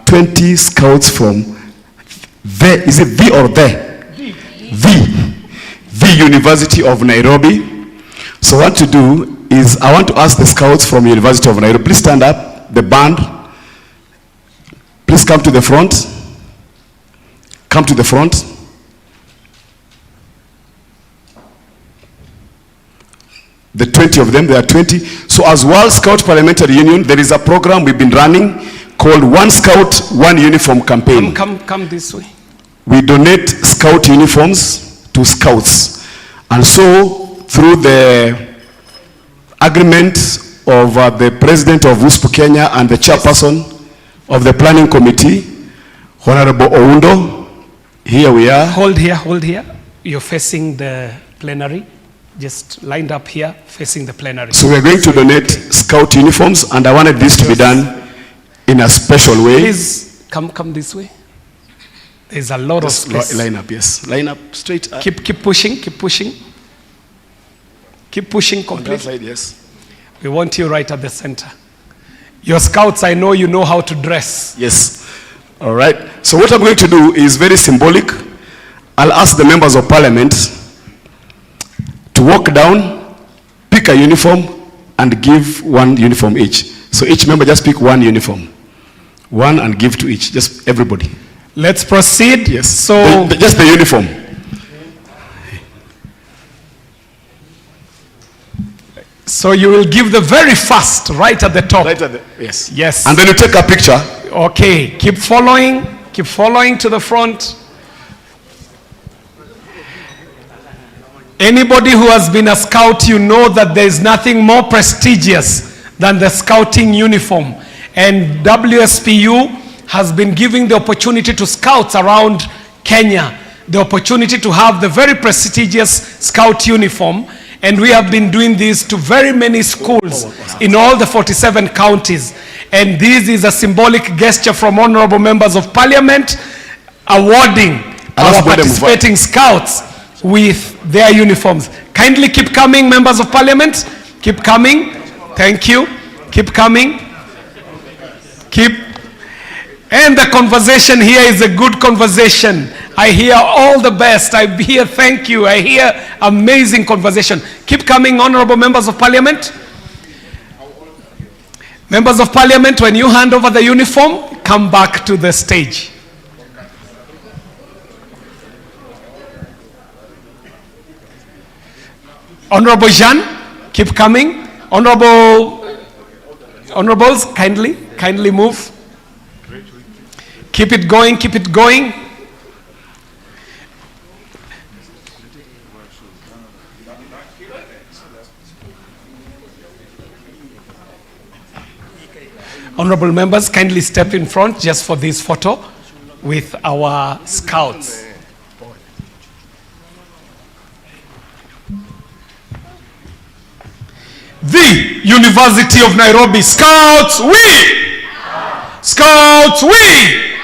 20 scouts from the, is it the or the? The University of Nairobi. So what to do is, I want to ask the scouts from University of Nairobi, please stand up, the band, please come to the front. Come to the front. The 20 of them, there are 20. So as World Scout Parliamentary Union, there is a program we've been running called One Scout, One Uniform campaign. Come this way. We donate scout uniforms to scouts. And so through the agreement of the president of WSPU Kenya and the chairperson of the planning committee, Honorable Oundo, here we are. Hold here. You're facing the plenary. Just lined up here, facing the plenary. So we're going to donate scout uniforms, and I wanted this to be done in a special way. Please come this way. There's a lot of space. Line up, yes. Line up straight up. Keep pushing. Keep pushing completely. On that side, yes. We want you right at the center. Your scouts, I know you know how to dress. Yes. All right. So what I'm going to do is very symbolic. I'll ask the members of parliament to walk down, pick a uniform, and give one uniform each. So each member just pick one uniform. One and give to each, just everybody. Let's proceed. Yes. So just the uniform. So you will give the very first, right at the top. Right at the, yes. Yes. And then you take a picture. Okay, keep following to the front. Anybody who has been a scout, you know that there is nothing more prestigious than the scouting uniform. And WSPU has been giving the opportunity to scouts around Kenya, the opportunity to have the very prestigious scout uniform. And we have been doing this to very many schools in all the 47 counties. And this is a symbolic gesture from honorable members of parliament awarding our participating scouts with their uniforms. Kindly keep coming, members of parliament. Keep coming. Thank you. Keep coming. And the conversation here is a good conversation. I hear all the best. I hear thank you. I hear amazing conversation. Keep coming, honorable members of parliament. Members of parliament, when you hand over the uniform, come back to the stage. Honorable Jean, keep coming. Honorables, kindly move. Keep it going, keep it going. Honorable members, kindly step in front just for this photo with our scouts. The University of Nairobi Scouts, we! Scouts, we!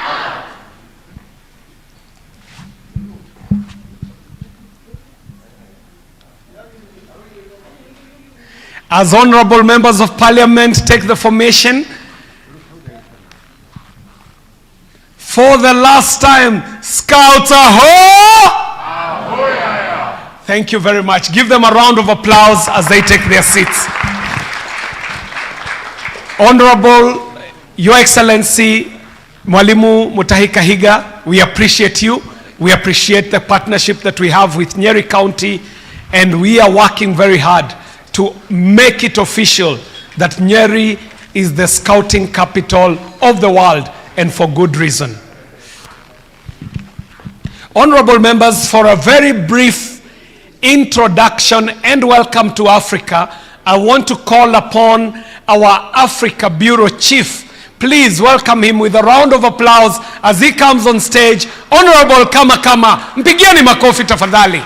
As honorable members of parliament take the formation, for the last time, Scouts ahoy! Thank you very much. Give them a round of applause as they take their seats. Honorable, Your Excellency, Mwalimu Mutahi Kahiga, we appreciate you. We appreciate the partnership that we have with Nyeri County, and we are working very hard to make it official that Nyeri is the scouting capital of the world, and for good reason. Honorable members, for a very brief introduction and welcome to Africa, I want to call upon our Africa Bureau Chief. Please welcome him with a round of applause as he comes on stage. Honorable Kama Kama, mpigieni makofi tafadhali.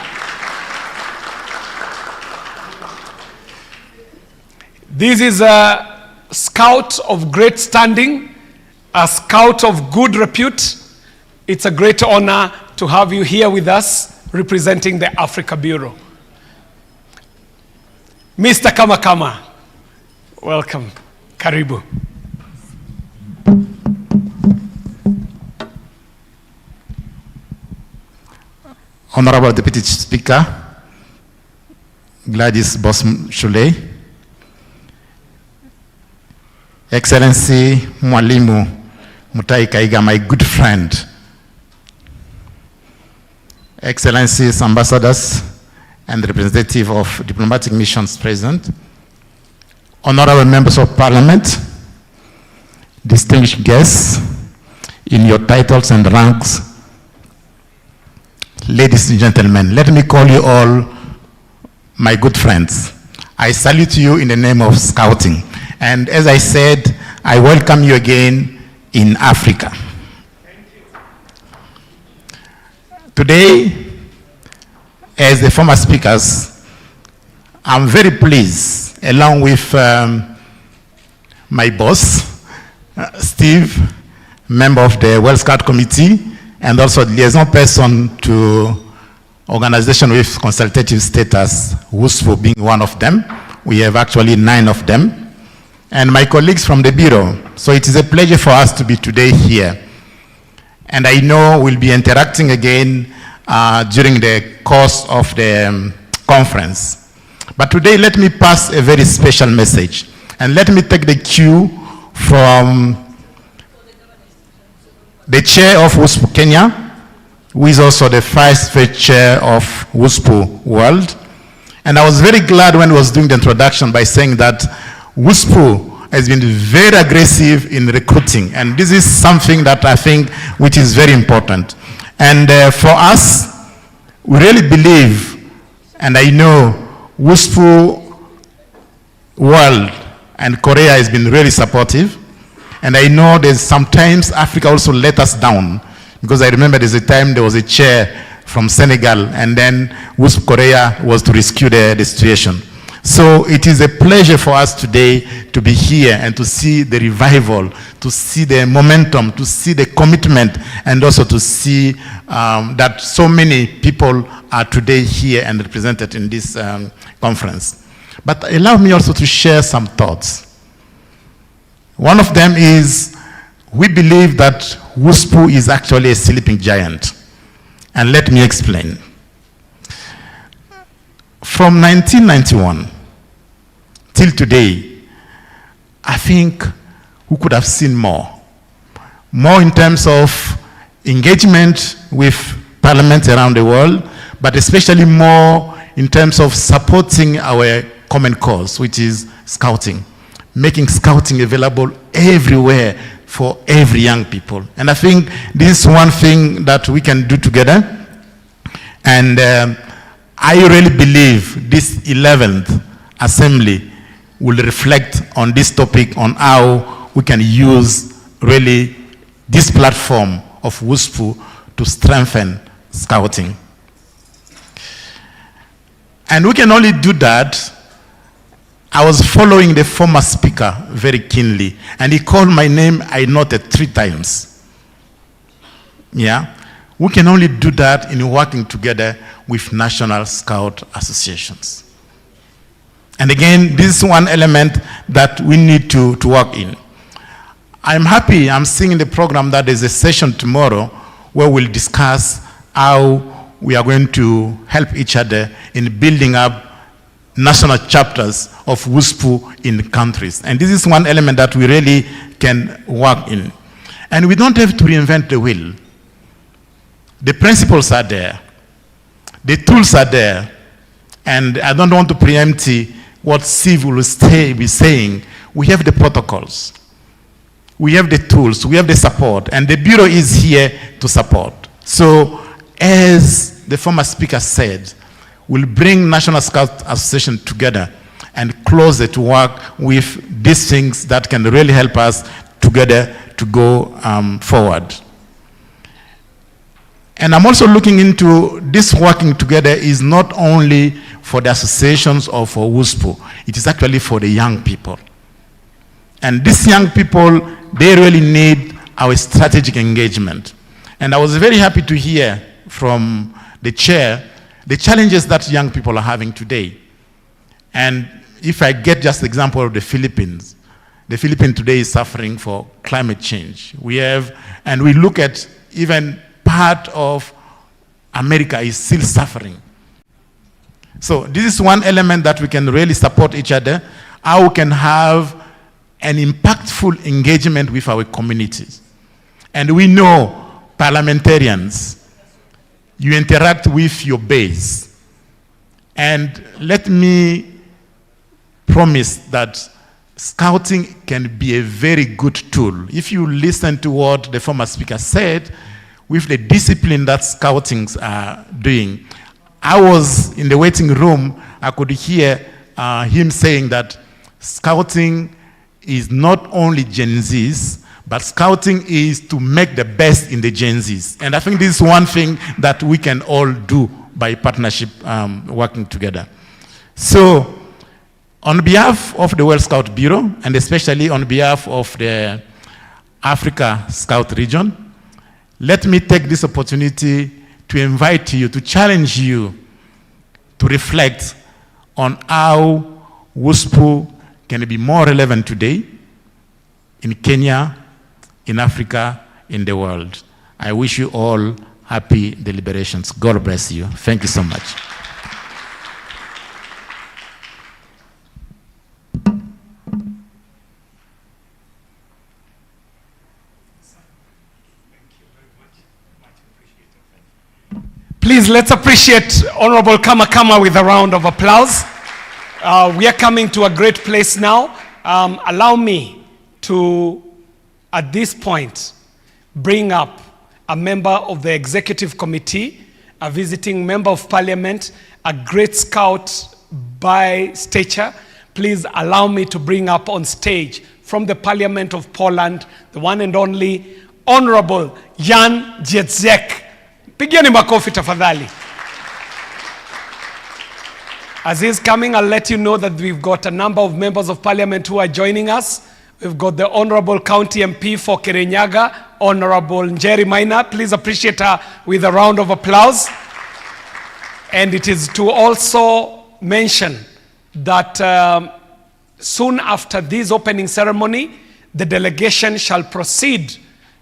This is a scout of great standing, a scout of good repute. It's a great honor to have you here with us representing the Africa Bureau. Mr. Kama Kama, welcome. Karibu. Honorable Deputy Speaker, Gladys Boss-Shule, Excellency Mwalimu Mutahi Kahiga, my good friend, Excellencies, ambassadors, and representative of diplomatic missions present, honorable members of parliament, distinguished guests in your titles and ranks, ladies and gentlemen, let me call you all my good friends. I salute you in the name of Scouting. And as I said, I welcome you again in Africa. Today, as the former speakers, I'm very pleased, along with my boss, Steve, member of the World Scout Committee, and also the liaison person to organization with consultative status, WSPU being one of them. We have actually 9 of them. And my colleagues from the Bureau. So it is a pleasure for us to be today here. And I know we'll be interacting again during the course of the conference. But today, let me pass a very special message. And let me take the cue from the chair of WSPU Kenya, who is also the vice chair of WSPU World. And I was very glad when he was doing the introduction by saying that WSPU has been very aggressive in recruiting. And this is something that I think which is very important. And for us, we really believe, and I know WSPU World and Korea has been really supportive. And I know there's sometimes Africa also let us down, because I remember there's a time there was a chair from Senegal, and then WSPU Korea was to rescue the situation. So it is a pleasure for us today to be here and to see the revival, to see the momentum, to see the commitment, and also to see that so many people are today here and represented in this conference. But allow me also to share some thoughts. One of them is we believe that WSPU is actually a sleeping giant. And let me explain. From 1991 till today, I think we could have seen more. More in terms of engagement with parliaments around the world, but especially more in terms of supporting our common cause, which is scouting. Making scouting available everywhere for every young people. And I think this is one thing that we can do together. And I really believe this 11th assembly will reflect on this topic, on how we can use really this platform of WSPU to strengthen scouting. And we can only do that. I was following the former speaker very keenly, and he called my name, I noted 3 times. Yeah? We can only do that in working together with national scout associations. And again, this is one element that we need to work in. I'm happy, I'm seeing in the program that there's a session tomorrow where we'll discuss how we are going to help each other in building up national chapters of WSPU in countries. And this is one element that we really can work in. And we don't have to reinvent the wheel. The principles are there. The tools are there. And I don't want to preempt what Steve will be saying. We have the protocols. We have the tools. We have the support. And the Bureau is here to support. So as the former speaker said, we'll bring National Scout Association together and closer to work with these things that can really help us together to go forward. And I'm also looking into this working together is not only for the associations or for WSPU, it is actually for the young people. And these young people, they really need our strategic engagement. And I was very happy to hear from the chair the challenges that young people are having today. And if I get just the example of the Philippines today is suffering for climate change. And we look at even part of America is still suffering. So this is one element that we can really support each other, how we can have an impactful engagement with our communities. And we know parliamentarians, you interact with your base. And let me promise that scouting can be a very good tool. If you listen to what the former speaker said, with the discipline that scoutings are doing, I was in the waiting room, I could hear him saying that scouting is not only Gen Zs, but scouting is to make the best in the Gen Zs. And I think this is one thing that we can all do by partnership working together. So, on behalf of the World Scout Bureau, and especially on behalf of the Africa Scout region, let me take this opportunity to invite you, to challenge you to reflect on how WSPU can be more relevant today in Kenya, in Africa, in the world. I wish you all happy deliberations. God bless you. Thank you so much. Please, let's appreciate Honorable Kama with a round of applause. We are coming to a great place now. Allow me to, at this point, bring up a member of the Executive Committee, a visiting member of Parliament, a great scout by stature. Please allow me to bring up on stage from the Parliament of Poland, the one and only Honorable Jan Jędrzejczyk. Pigieni makofi tafadhali. As he's coming, I'll let you know that we've got a number of members of Parliament who are joining us. We've got the Honorable County MP for Kirinyaga, Honorable Njeri Maina. Please appreciate her with a round of applause. And it is to also mention that soon after this opening ceremony, the delegation shall proceed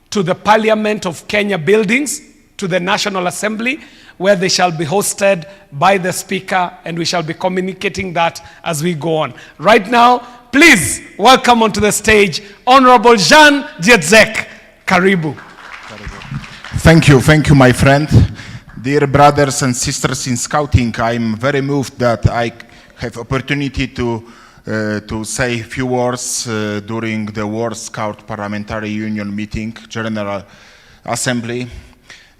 to the Parliament of Kenya buildings, to the National Assembly, where they shall be hosted by the Speaker, and we shall be communicating that as we go on. Right now, please welcome onto the stage Honorable Jean Jedzek. Karibu. Thank you, my friend. Dear brothers and sisters in Scouting, I'm very moved that I have opportunity to say a few words during the World Scout Parliamentary Union meeting, General Assembly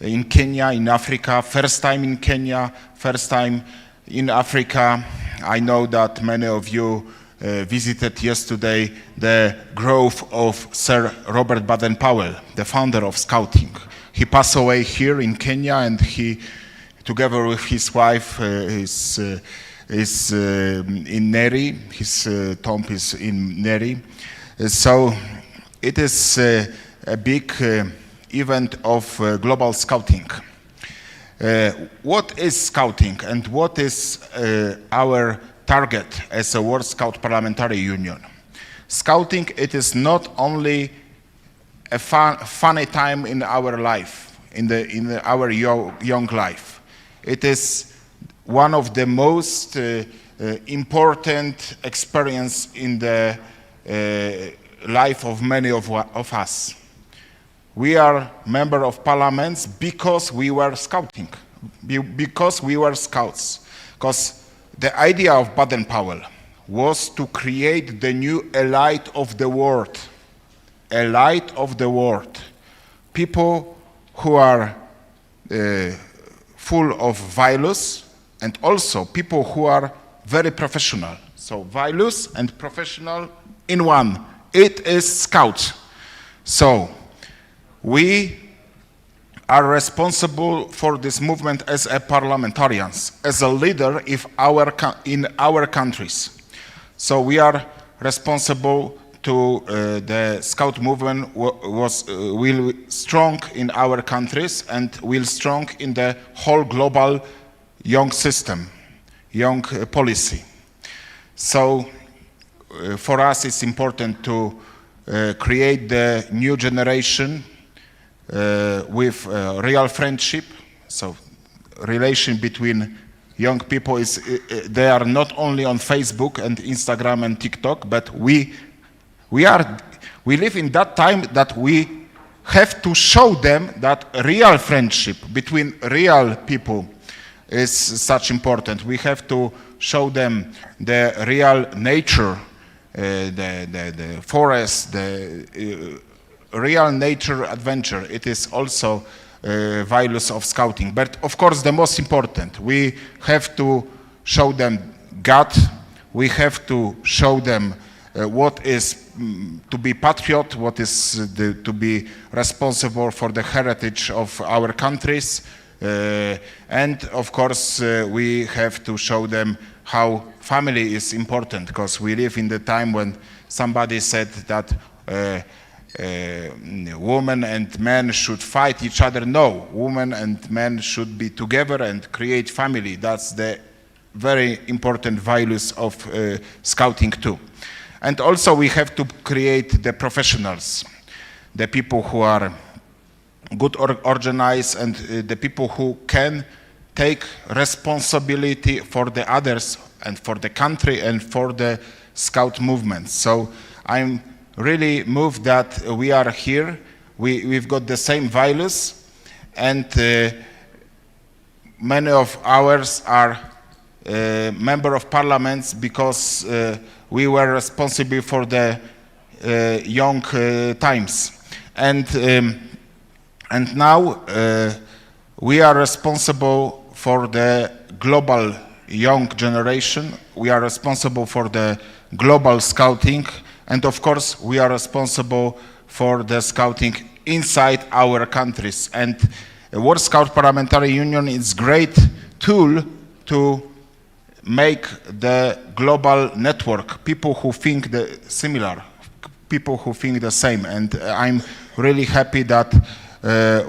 in Kenya, in Africa. First time in Kenya, first time in Africa. I know that many of you visited yesterday the grave of Sir Robert Baden-Powell, the founder of Scouting. He passed away here in Kenya, and he, together with his wife, is in Neri. His tomb is in Neri. So it is a big event of global Scouting. What is Scouting, and what is our target as a World Scout Parliamentary Union? Scouting, it is not only a funny time in our life, in our young life. It is one of the most important experience in the life of many of us. We are member of parliaments because we were scouting, because we were scouts. Because the idea of Baden-Powell was to create the new elite of the world. Elite of the world. People who are full of values, and also people who are very professional. So values and professional in one. It is Scout. So we are responsible for this movement as a parliamentarians, as a leader in our countries. So we are responsible to the Scout movement will strong in our countries and will strong in the whole global young system, young policy. So for us it's important to create the new generation with real friendship. So relation between young people is, they are not only on Facebook and Instagram and TikTok, but we live in that time that we have to show them that real friendship between real people is such important. We have to show them the real nature, the forest, the real nature adventure. It is also values of Scouting. But of course the most important, we have to show them God. We have to show them what is to be patriot, what is to be responsible for the heritage of our countries. And of course we have to show them how family is important, because we live in the time when somebody said that women and men should fight each other. No, women and men should be together and create family. That's the very important values of Scouting too. And also we have to create the professionals, the people who are good organized, and the people who can take responsibility for the others and for the country and for the Scout movement. So I'm really moved that we are here. We've got the same values, and many of ours are member of parliaments because we were responsible for the young times. And now we are responsible for the global young generation. We are responsible for the global Scouting. And of course, we are responsible for the Scouting inside our countries. And the World Scout Parliamentary Union is a great tool to make the global network, people who think similar, people who think the same. And I'm really happy that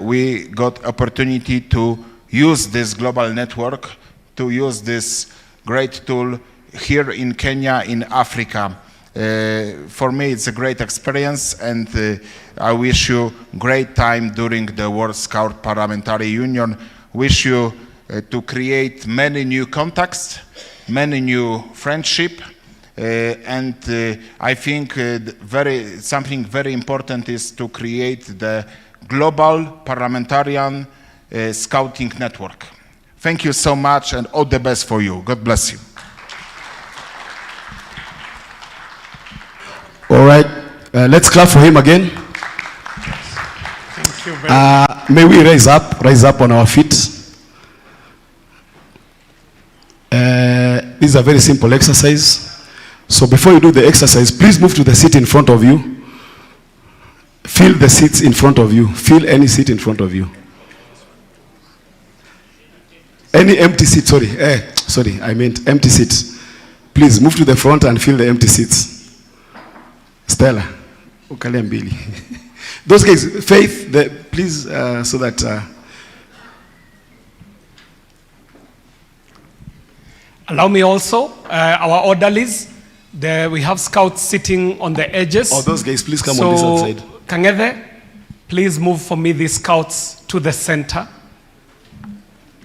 we got opportunity to use this global network, to use this great tool here in Kenya, in Africa. For me, it's a great experience, and I wish you great time during the World Scout Parliamentary Union. Wish you to create many new contacts, many new friendship, and I think something very important is to create the global parliamentarian scouting network. Thank you so much, and all the best for you. God bless you. All right, let's clap for him again. Thank you very much. May we rise up on our feet. This is a very simple exercise. So before you do the exercise, please move to the seat in front of you. Feel the seats in front of you. Feel any seat in front of you. Any empty seat, sorry, I meant empty seats. Please move to the front and feel the empty seats. Stella, Ukale and Billy. Those guys, Faith, please, so that... Allow me also, our orderlies, we have scouts sitting on the edges. Oh, those guys, please come on this outside. Kangede, please move for me the scouts to the center.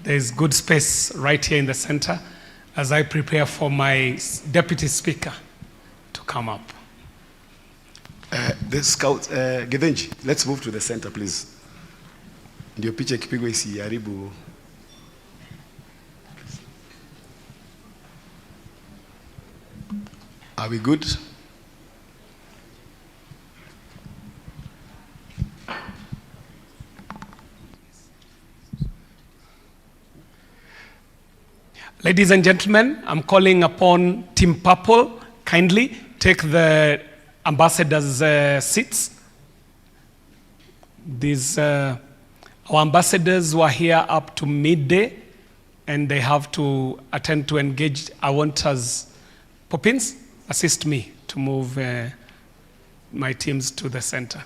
There is good space right here in the center as I prepare for my deputy speaker to come up. The scouts, Gedenji, let's move to the center, please. Ndio picha ikipigwa isiharibu. Are we good? Ladies and gentlemen, I'm calling upon Team Purple. Kindly take the ambassadors' seats. Our ambassadors were here up to midday, and they have to attend to engage. I want us, Poppins, assist me to move my teams to the center.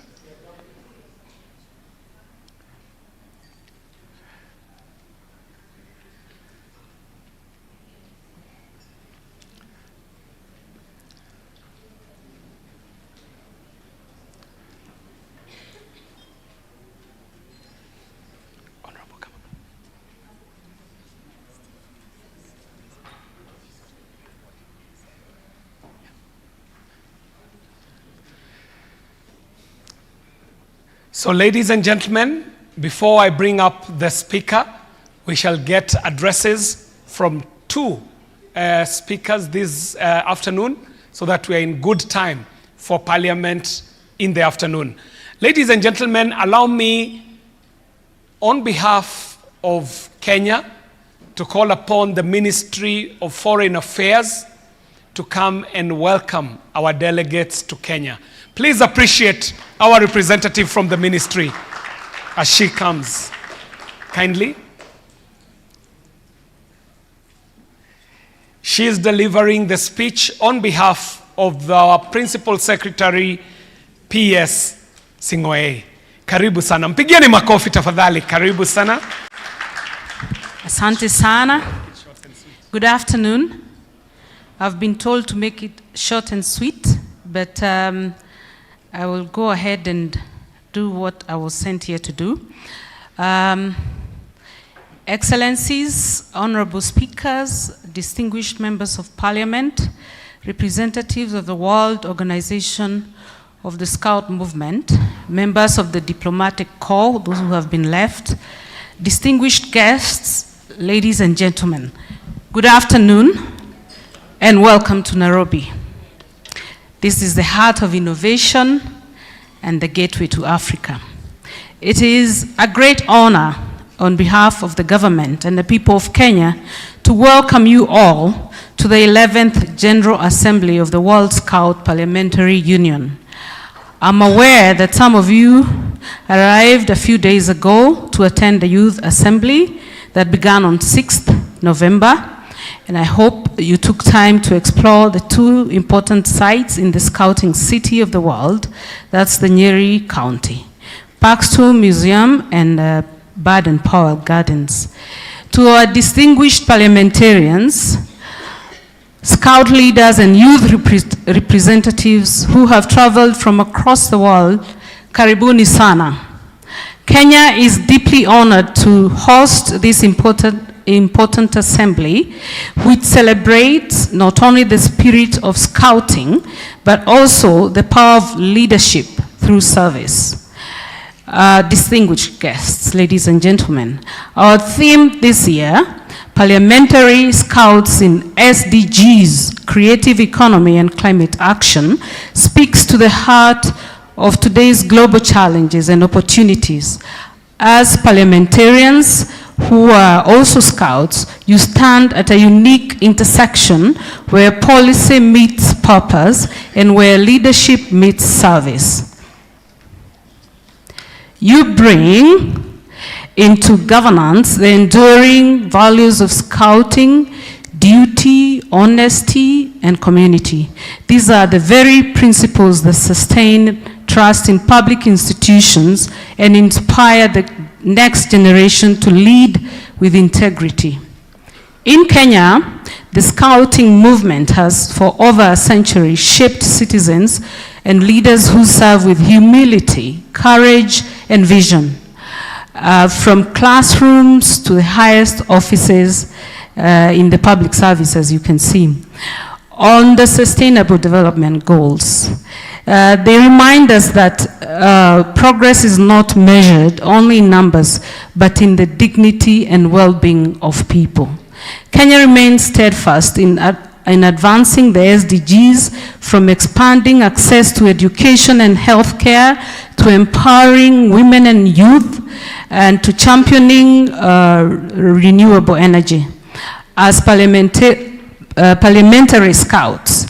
So, ladies and gentlemen, before I bring up the speaker, we shall get addresses from two speakers this afternoon so that we are in good time for Parliament in the afternoon. Ladies and gentlemen, allow me, on behalf of Kenya, to call upon the Ministry of Foreign Affairs to come and welcome our delegates to Kenya. Please appreciate our representative from the ministry as she comes. Kindly. She is delivering the speech on behalf of our Principal Secretary, PS Singoe. Karibu sana. Mpigieni makofi tafadhali. Karibu sana. Asante sana. Good afternoon. I've been told to make it short and sweet, but I will go ahead and do what I was sent here to do. Excellencies, honorable speakers, distinguished members of parliament, representatives of the World Organization of the Scout Movement, members of the diplomatic corps, those who have been left, distinguished guests, ladies and gentlemen, good afternoon and welcome to Nairobi. This is the heart of innovation and the gateway to Africa. It is a great honor on behalf of the government and the people of Kenya to welcome you all to the 11th General Assembly of the World Scout Parliamentary Union. I'm aware that some of you arrived a few days ago to attend the Youth Assembly that began on 6th November. And I hope you took time to explore the two important sites in the scouting city of the world. That's the Nyeri County, Parkstool Museum and Baden-Powell Gardens. To our distinguished parliamentarians, Scout leaders and youth representatives who have traveled from across the world, karibuni sana. Kenya is deeply honored to host this important assembly, which celebrates not only the spirit of scouting, but also the power of leadership through service. Distinguished guests, ladies and gentlemen, our theme this year, Parliamentary Scouts in SDGs, Creative Economy and Climate Action, speaks to the heart of today's global challenges and opportunities. As parliamentarians who are also scouts, you stand at a unique intersection where policy meets purpose and where leadership meets service. You bring into governance the enduring values of scouting, duty, honesty, and community. These are the very principles that sustain trust in public institutions and inspire the next generation to lead with integrity. In Kenya, the scouting movement has for over a century shaped citizens and leaders who serve with humility, courage, and vision. From classrooms to the highest offices in the public service, as you can see. On the Sustainable Development Goals, they remind us that progress is not measured only in numbers, but in the dignity and well-being of people. Kenya remains steadfast in advancing the SDGs, from expanding access to education and healthcare, to empowering women and youth, and to championing renewable energy. As parliamentary scouts,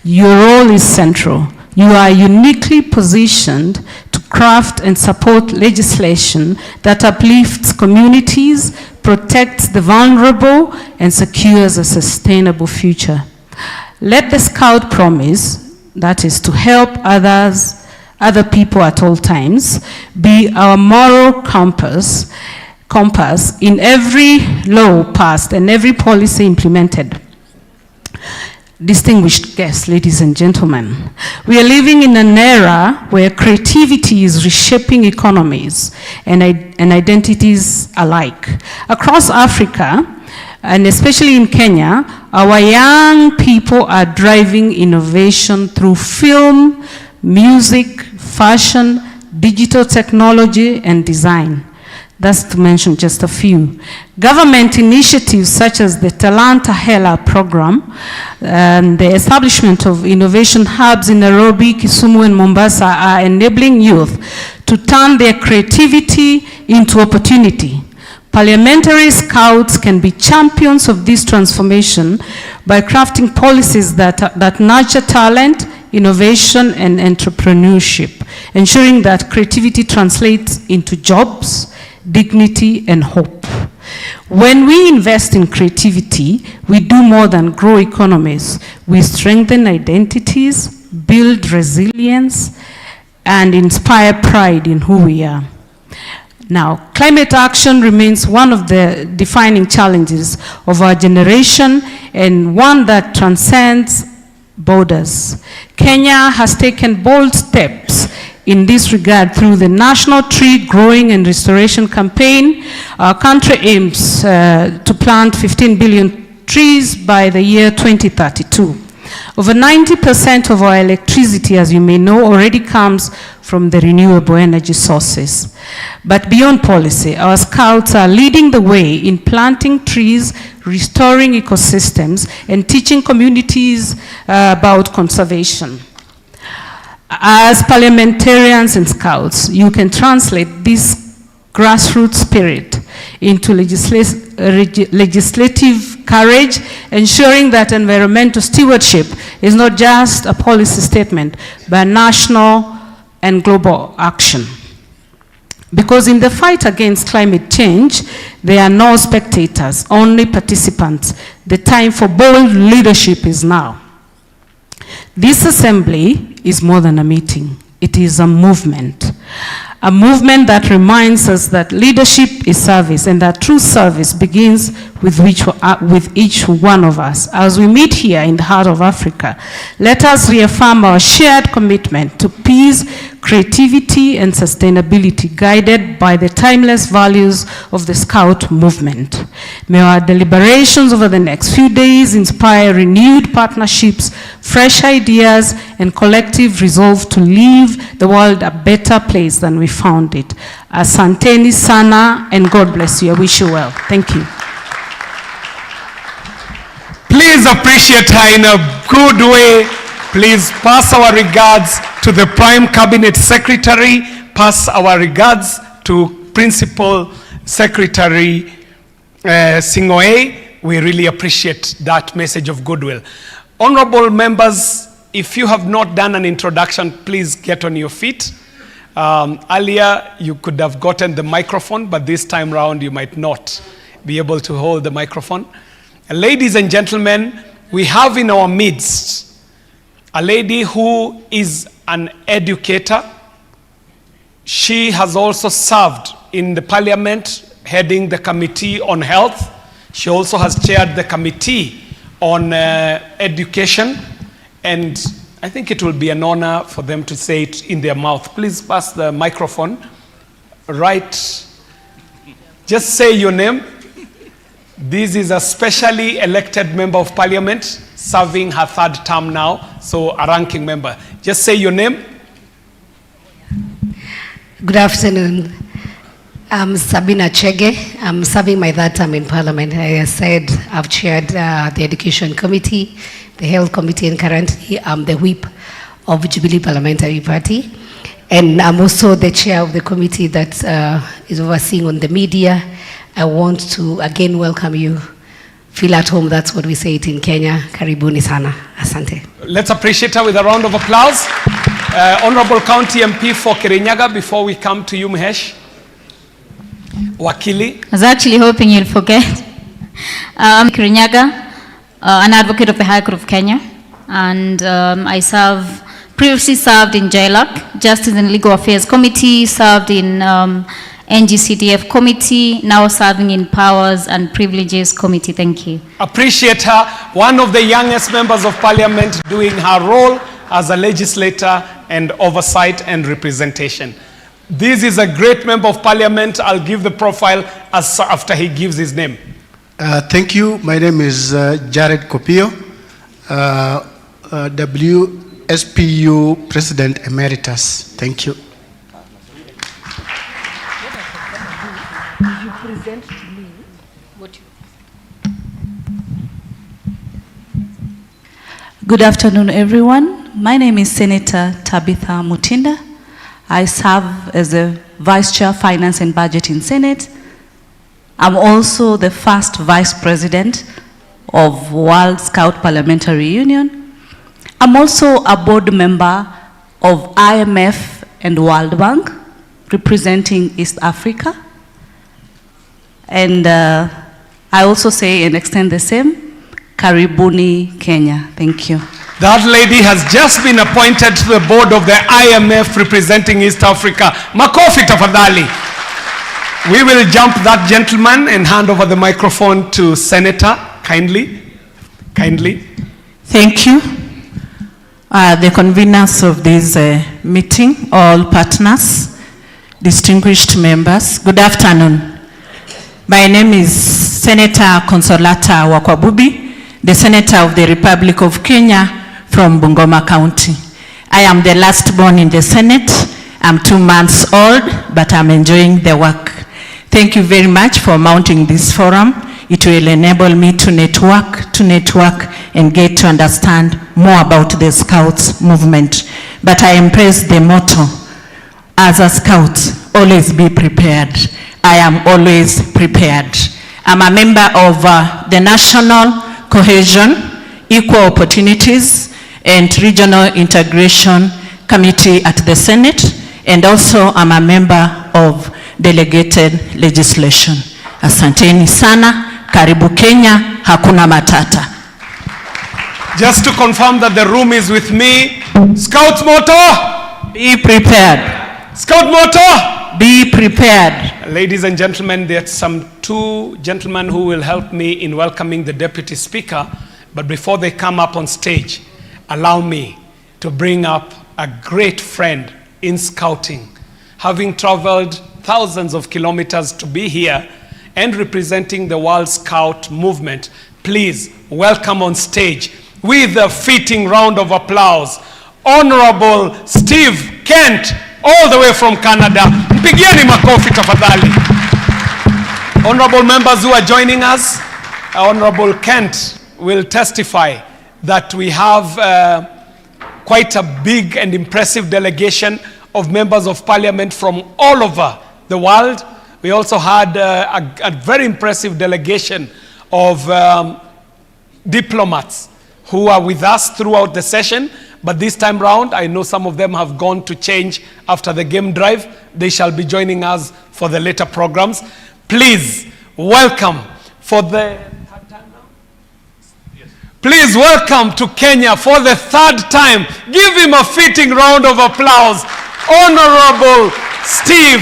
your role is central. You are uniquely positioned to craft and support legislation that uplifts communities, protects the vulnerable, and secures a sustainable future. Let the scout promise, that is to help other people at all times, be our moral compass in every law passed and every policy implemented. Distinguished guests, ladies and gentlemen, we are living in an era where creativity is reshaping economies and identities alike. Across Africa, and especially in Kenya, our young people are driving innovation through film, music, fashion, digital technology, and design. That's to mention just a few. Government initiatives such as the Talanta Hela program and the establishment of innovation hubs in Nairobi, Kisumu, and Mombasa are enabling youth to turn their creativity into opportunity. Parliamentary scouts can be champions of this transformation by crafting policies that nurture talent, innovation, and entrepreneurship, ensuring that creativity translates into jobs, dignity, and hope. When we invest in creativity, we do more than grow economies. We strengthen identities, build resilience, and inspire pride in who we are. Now, climate action remains one of the defining challenges of our generation, and one that transcends borders. Kenya has taken bold steps in this regard through the National Tree Growing and Restoration Campaign. Our country aims to plant 15 billion trees by the year 2032. Over 90% of our electricity, as you may know, already comes from the renewable energy sources. But beyond policy, our scouts are leading the way in planting trees, restoring ecosystems, and teaching communities about conservation. As parliamentarians and scouts, you can translate this grassroots spirit into legislative courage, ensuring that environmental stewardship is not just a policy statement, but national and global action. Because in the fight against climate change, there are no spectators, only participants. The time for bold leadership is now. This assembly is more than a meeting. It is a movement. a movement that reminds us that leadership is service and that true service begins with each one of us. As we meet here in the heart of Africa, let us reaffirm our shared commitment to peace, creativity, and sustainability, guided by the timeless values of the Scout movement. May our deliberations over the next few days inspire renewed partnerships, fresh ideas, and collective resolve to leave the world a better place than we found it. Asanteni sana, and God bless you. I wish you well. Thank you. Please appreciate her in a good way. Please pass our regards to the Prime Cabinet Secretary. Pass our regards to Principal Secretary Singoe. We really appreciate that message of goodwill. Honorable members, if you have not done an introduction, please get on your feet. Earlier, you could have gotten the microphone, but this time round, you might not be able to hold the microphone. Ladies and gentlemen, we have in our midst a lady who is an educator. She has also served in the parliament, heading the Committee on Health. She also has chaired the Committee on Education, and I think it will be an honor for them to say it in their mouth. Please pass the microphone. Right. Just say your name. This is a specially elected member of parliament serving her third term now, so a ranking member. Just say your name. Good afternoon. I'm Sabina Chege. I'm serving my third term in parliament. I said I've chaired the Education Committee, the Health Committee, and currently I'm the whip of Jubilee Parliamentary Party. And I'm also the chair of the committee that is overseeing on the media. I want to again welcome you. Feel at home, that's what we say it in Kenya. Karibuni sana. Asante. Let's appreciate her with a round of applause. Honorable County MP for Kirinyaga, before we come to you, Mahesh. Wakili. I was actually hoping you'll forget. I'm Kirinyaga, an advocate of the High Court of Kenya, and I previously served in JLAC, Justice and Legal Affairs Committee, served in NGCDF Committee, now serving in Powers and Privileges Committee. Thank you. Appreciate her, one of the youngest members of parliament doing her role as a legislator and oversight and representation. This is a great member of parliament. I'll give the profile after he gives his name. Thank you. My name is Jared Kopio, WSPU President Emeritus. Thank you. Present to me what you... Good afternoon, everyone. My name is Senator Tabitha Mutinda. I serve as the Vice Chair, Finance and Budget in Senate. I'm also the first Vice President of World Scout Parliamentary Union. I'm also a board member of IMF and World Bank, representing East Africa. And I also say and extend the same, Karibuni, Kenya. Thank you. That lady has just been appointed to the board of the IMF representing East Africa. Makofi tafadhali. We will jump that gentleman and hand over the microphone to Senator, kindly. Thank you. The conveners of this meeting, all partners, distinguished members, good afternoon. My name is Senator Consolata Wakwabubi, the Senator of the Republic of Kenya from Bungoma County. I am the last born in the Senate. I'm 2 months old, but I'm enjoying the work. Thank you very much for mounting this forum. It will enable me to network and get to understand more about the Scouts movement. But I embrace the motto, as a Scout, always be prepared. I am always prepared. I'm a member of the National Cohesion, Equal Opportunities, and Regional Integration Committee at the Senate, and also I'm a member of Delegated Legislation. Asanteni sana, karibu Kenya, hakuna matata. Just to confirm that the room is with me, Scouts motto, be prepared. Scout motto! Be prepared. Ladies and gentlemen, there's some two gentlemen who will help me in welcoming the Deputy Speaker. But before they come up on stage, allow me to bring up a great friend in scouting, having traveled thousands of kilometers to be here and representing the World Scout movement. Please welcome on stage with a fitting round of applause, Honorable Steve Kent, all the way from Canada. Mpigieni makofi tafadhali. Honorable members who are joining us, Honorable Kent will testify that we have quite a big and impressive delegation of members of parliament from all over the world. We also had a very impressive delegation of diplomats who are with us throughout the session. But this time round, I know some of them have gone to change after the game drive. They shall be joining us for the later programs. Please welcome Please welcome to Kenya for the third time. Give him a fitting round of applause. Honorable Steve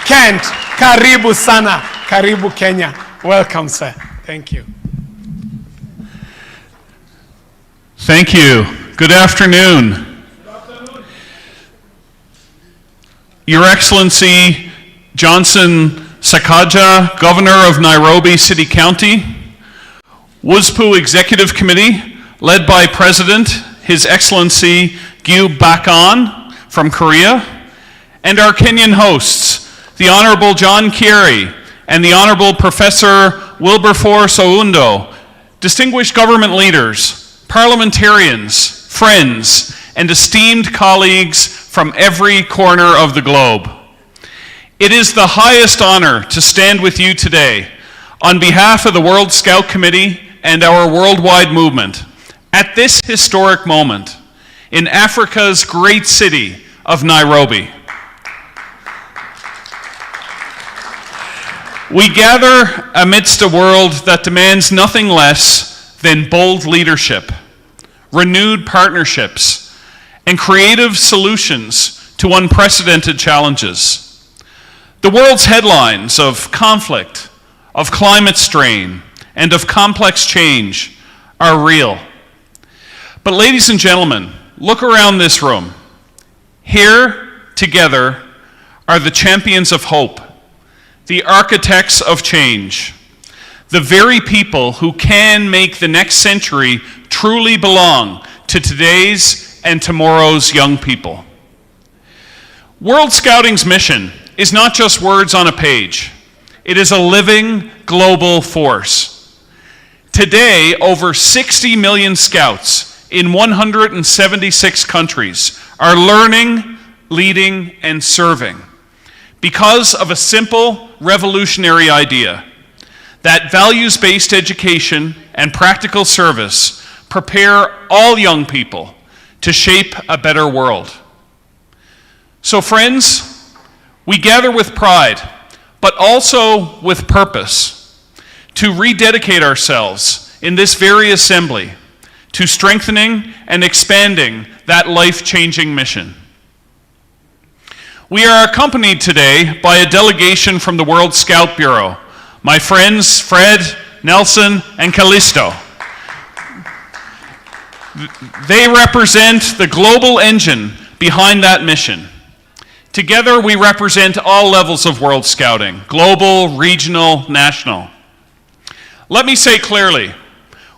Kent. Karibu sana. Karibu Kenya. Welcome, sir. Thank you. Thank you. Good afternoon. Your Excellency Johnson Sakaja, Governor of Nairobi City County, WSPU Executive Committee, led by President His Excellency Gyu Bakon from Korea, and our Kenyan hosts, the Honorable John Kieri and the Honorable Professor Wilberforce Oundo, distinguished government leaders, parliamentarians, friends, and esteemed colleagues from every corner of the globe. It is the highest honor to stand with you today on behalf of the World Scout Committee and our worldwide movement at this historic moment in Africa's great city of Nairobi. We gather amidst a world that demands nothing less than bold leadership, renewed partnerships, and creative solutions to unprecedented challenges. The world's headlines of conflict, of climate strain, and of complex change are real. But ladies and gentlemen, look around this room. Here, together, are the champions of hope, the architects of change, the very people who can make the next century truly belong to today's and tomorrow's young people. World Scouting's mission is not just words on a page. It is a living global force. Today, over 60 million scouts in 176 countries are learning, leading, and serving because of a simple, revolutionary idea that values-based education and practical service prepare all young people to shape a better world. So friends, we gather with pride, but also with purpose, to rededicate ourselves in this very assembly to strengthening and expanding that life-changing mission. We are accompanied today by a delegation from the World Scout Bureau, my friends Fred, Nelson, and Callisto. They represent the global engine behind that mission. Together, we represent all levels of World Scouting, global, regional, national. Let me say clearly,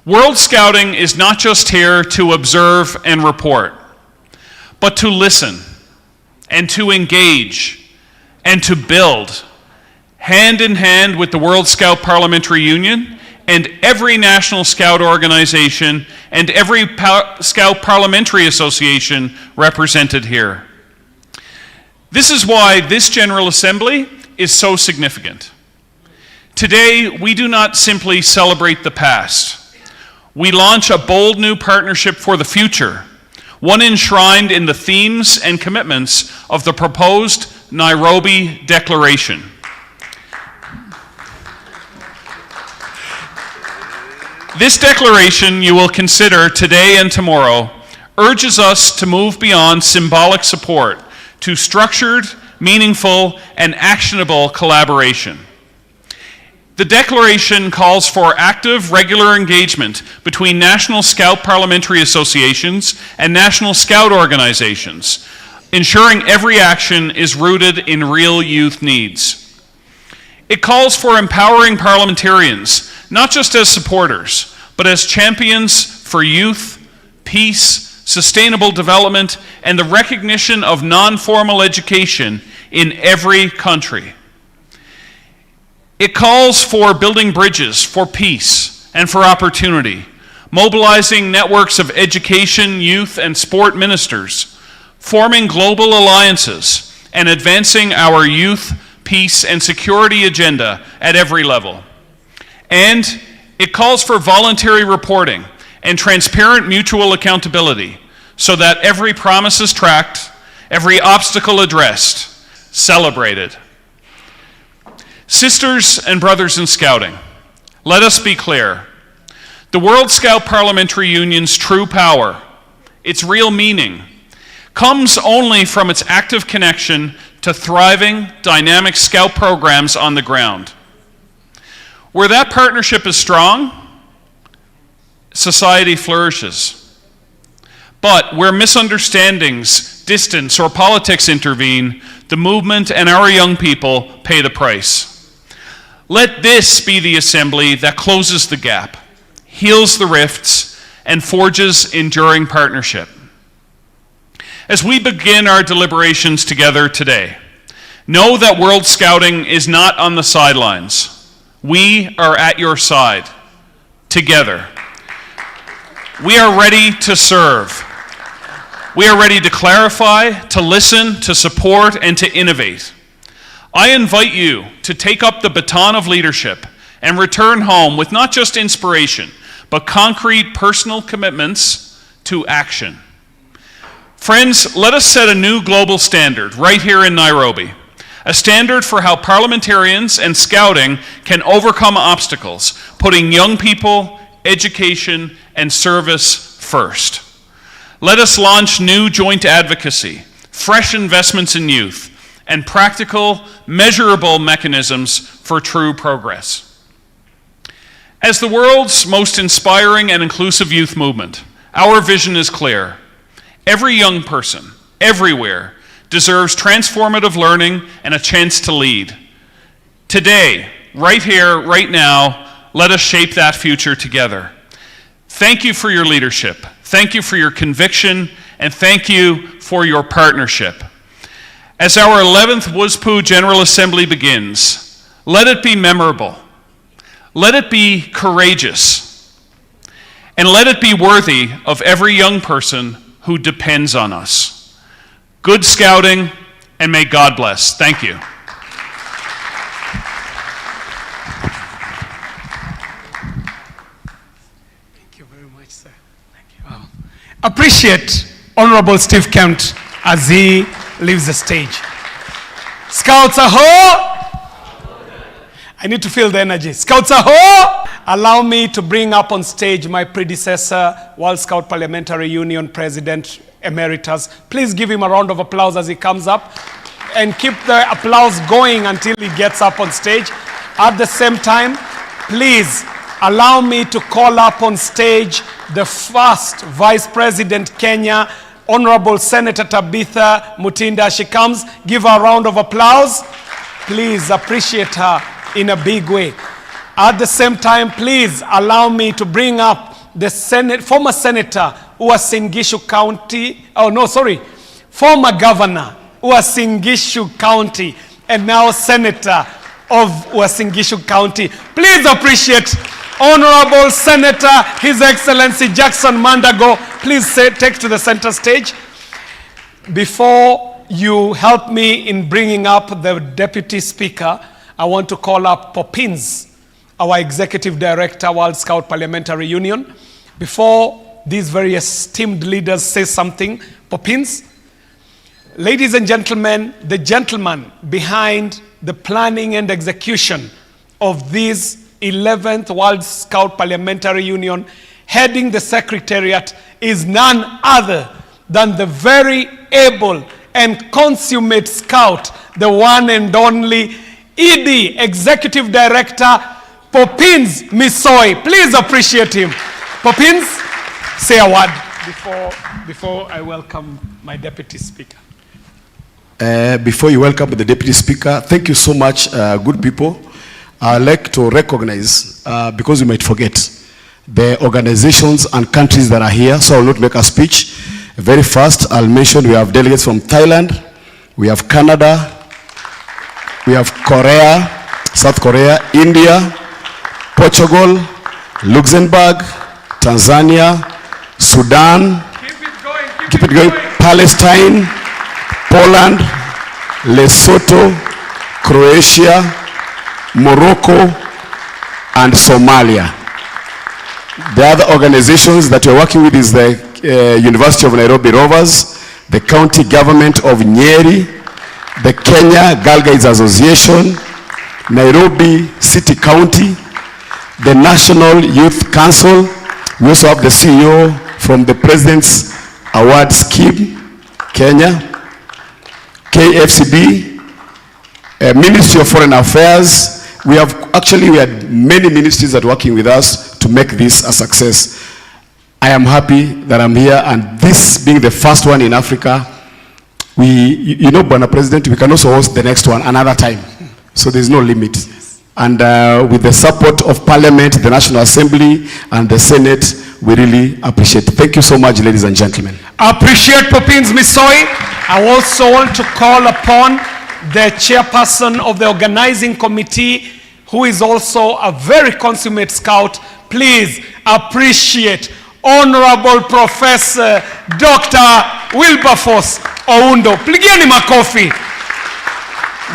World Scouting is not just here to observe and report, but to listen and to engage and to build hand in hand with the World Scout Parliamentary Union and every national Scout organization and every Scout Parliamentary Association represented here. This is why this General Assembly is so significant. Today, we do not simply celebrate the past. We launch a bold new partnership for the future, one enshrined in the themes and commitments of the proposed Nairobi Declaration. This declaration you will consider today and tomorrow urges us to move beyond symbolic support to structured, meaningful, and actionable collaboration. The declaration calls for active, regular engagement between National Scout Parliamentary Associations and National Scout organizations, ensuring every action is rooted in real youth needs. It calls for empowering parliamentarians, not just as supporters, but as champions for youth, peace, sustainable development, and the recognition of non-formal education in every country. It calls for building bridges for peace and for opportunity, mobilizing networks of education, youth, and sport ministers, forming global alliances, and advancing our youth, peace, and security agenda at every level. And it calls for voluntary reporting and transparent mutual accountability so that every promise is tracked, every obstacle addressed, celebrated. Sisters and brothers in Scouting, let us be clear. The World Scout Parliamentary Union's true power, its real meaning, comes only from its active connection to thriving, dynamic Scout programs on the ground. Where that partnership is strong, society flourishes. But where misunderstandings, distance, or politics intervene, the movement and our young people pay the price. Let this be the assembly that closes the gap, heals the rifts, and forges enduring partnership. As we begin our deliberations together today, know that World Scouting is not on the sidelines. We are at your side, together. We are ready to serve. We are ready to clarify, to listen, to support, and to innovate. I invite you to take up the baton of leadership and return home with not just inspiration, but concrete personal commitments to action. Friends, let us set a new global standard right here in Nairobi, a standard for how parliamentarians and Scouting can overcome obstacles, putting young people, education, and service first. Let us launch new joint advocacy, fresh investments in youth, and practical, measurable mechanisms for true progress. As the world's most inspiring and inclusive youth movement, our vision is clear. Every young person, everywhere, deserves transformative learning and a chance to lead. Today, right here, right now, let us shape that future together. Thank you for your leadership. Thank you for your conviction, and thank you for your partnership. As our 11th WSPU General Assembly begins, let it be memorable, let it be courageous, and let it be worthy of every young person who depends on us. Good Scouting, and may God bless. Thank you. Thank you very much, sir. Thank you. Appreciate Honorable Steve Kent as he leaves the stage. Scouts aho! I need to feel the energy. Scouts aho! Allow me to bring up on stage my predecessor, World Scout Parliamentary Union President Emeritus. Please give him a round of applause as he comes up, and keep the applause going until he gets up on stage. At the same time, please allow me to call up on stage the first Vice President Kenya, Honorable Senator Tabitha Mutinda. She comes. Give her a round of applause. Please appreciate her in a big way. At the same time, please allow me to bring up the former Senator Uasin Gishu County, former Governor Uasin Gishu County, and now Senator of Uasin Gishu County. Please appreciate Honorable Senator, His Excellency Jackson Mandago. Please take to the center stage. Before you help me in bringing up the Deputy Speaker, I want to call up Poppins, our Executive Director, World Scout Parliamentary Union. Before these very esteemed leaders say something, Poppins. Ladies and gentlemen, the gentleman behind the planning and execution of this 11th World Scout Parliamentary Union, heading the Secretariat, is none other than the very able and consummate scout, the one and only ED, Executive Director, Popins Misoi. Please appreciate him. Popins, say a word before I welcome my Deputy Speaker. Before you welcome the Deputy Speaker, thank you so much, good people. I'd like to recognize, because we might forget, the organizations and countries that are here, so I will not make a speech. Very fast, I'll mention we have delegates from Thailand, we have Canada, we have Korea, South Korea, India, Portugal, Luxembourg, Tanzania, Sudan, keep it going, Palestine, Poland, Lesotho, Croatia, Morocco, and Somalia. The other organizations that we're working with is the University of Nairobi Rovers, the County Government of Nyeri, the Kenya Girl Guides Association, Nairobi City County, the National Youth Council. We also have the CEO from the President's Award Scheme, Kenya, KFCB, Ministry of Foreign Affairs. We had many ministries that are working with us to make this a success. I am happy that I'm here, and this being the first one in Africa, you know, Bwana President, we can also host the next one another time. So there's no limit. And with the support of Parliament, the National Assembly, and the Senate, we really appreciate it. Thank you so much, ladies and gentlemen. I appreciate Popins Misoi. I also want to call upon the chairperson of the organizing committee, who is also a very consummate scout. Please appreciate Honorable Professor Dr. Wilberforce Oundo. Pigieni makofi.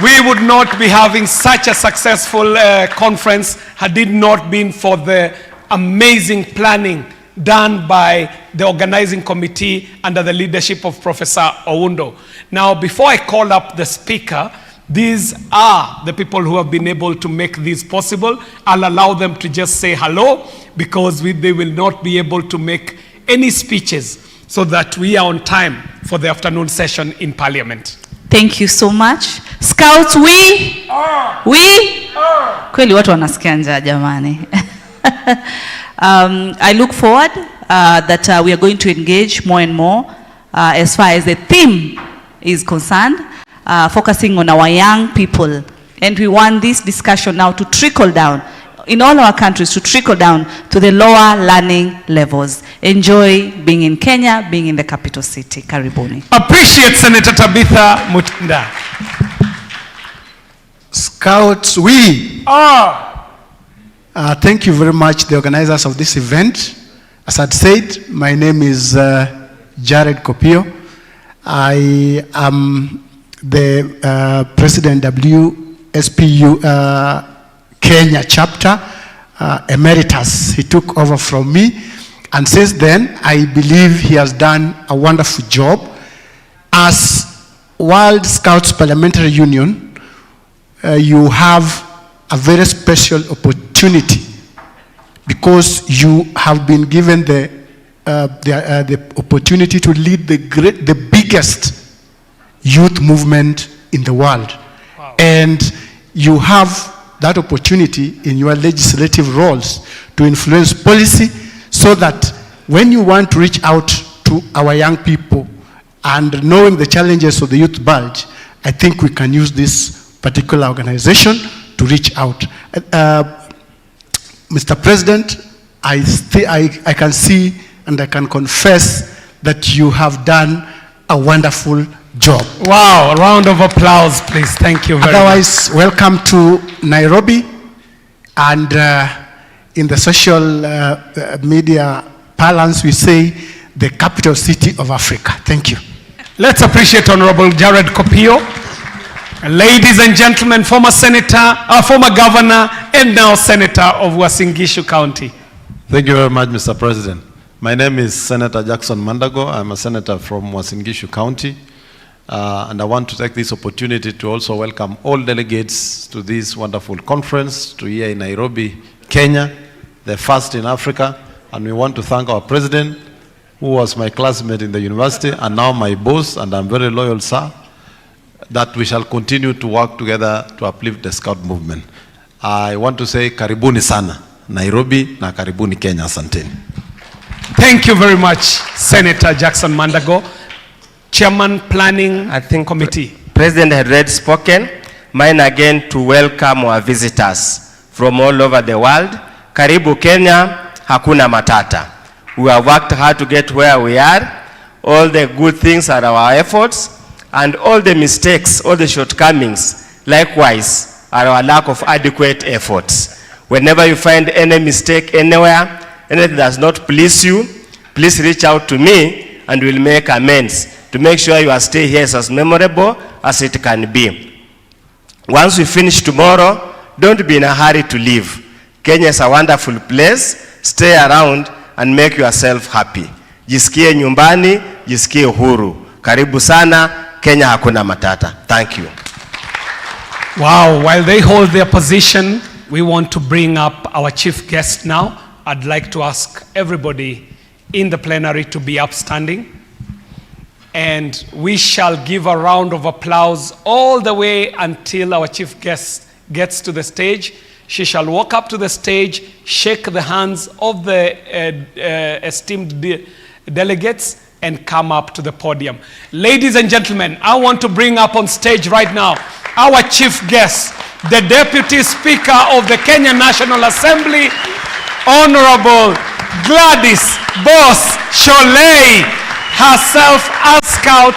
We would not be having such a successful conference had it not been for the amazing planning done by the organizing committee under the leadership of Professor Oundo. Now, before I call up the speaker, these are the people who have been able to make this possible. I'll allow them to just say hello, because they will not be able to make any speeches, so that we are on time for the afternoon session in Parliament. Thank you so much. Scouts, we kweli watu wanasikia njaa jamani. I look forward that we are going to engage more and more as far as the theme is concerned, focusing on our young people. And we want this discussion now to trickle down in all our countries, to trickle down to the lower learning levels. Enjoy being in Kenya, being in the capital city. Karibuni. Appreciate Senator Tabitha Mutinda. Scouts, thank you very much, the organizers of this event. As I said, my name is Jared Kopio. I am the President WSPU Kenya chapter, emeritus. He took over from me, and since then, I believe he has done a wonderful job. As World Scouts Parliamentary Union, you have a very special opportunity, because you have been given the opportunity to lead the biggest youth movement in the world. Wow. And you have that opportunity in your legislative roles to influence policy, so that when you want to reach out to our young people and knowing the challenges of the youth bulge, I think we can use this particular organization to reach out. Mr. President, I can see and I can confess that you have done a wonderful job. Wow, a round of applause, please. Thank you very much. Otherwise, welcome to Nairobi, and in the social media parlance, we say the capital city of Africa. Thank you. Let's appreciate Honorable Jared Kopio. Ladies and gentlemen, former senator, former governor, and now senator of Uasin Gishu County. Thank you very much, Mr. President. My name is Senator Jackson Mandago. I'm a senator from Uasin Gishu County. And I want to take this opportunity to also welcome all delegates to this wonderful conference to here in Nairobi, Kenya, the first in Africa. And we want to thank our president who was my classmate in the university and now my boss, and I'm very loyal, sir, that we shall continue to work together to uplift the Scout movement. I want to say karibuni sana Nairobi na karibuni Kenya. Asanteni. Thank you very much, Senator Jackson Mandago, Chairman Planning Committee. President had already spoken. Mine again to welcome our visitors from all over the world. Karibu Kenya, hakuna matata. We have worked hard to get where we are. All the good things are our efforts, and all the mistakes, all the shortcomings, likewise, are our lack of adequate efforts. Whenever you find any mistake anywhere, anything that does not please you, please reach out to me and we'll make amends to make sure your stay here is as memorable as it can be. Once we finish tomorrow, don't be in a hurry to leave. Kenya is a wonderful place. Stay around and make yourself happy. Jisikie nyumbani, jisikie uhuru. Karibu sana, Kenya hakuna matata. Thank you. Wow, while they hold their position, we want to bring up our chief guest now. I'd like to ask everybody in the plenary to be upstanding. And we shall give a round of applause all the way until our chief guest gets to the stage. She shall walk up to the stage, shake the hands of the esteemed delegates, and come up to the podium. Ladies and gentlemen, I want to bring up on stage right now our chief guest, the Deputy Speaker of the Kenya National Assembly, Honorable Gladys Boss Sholei, herself a Scout,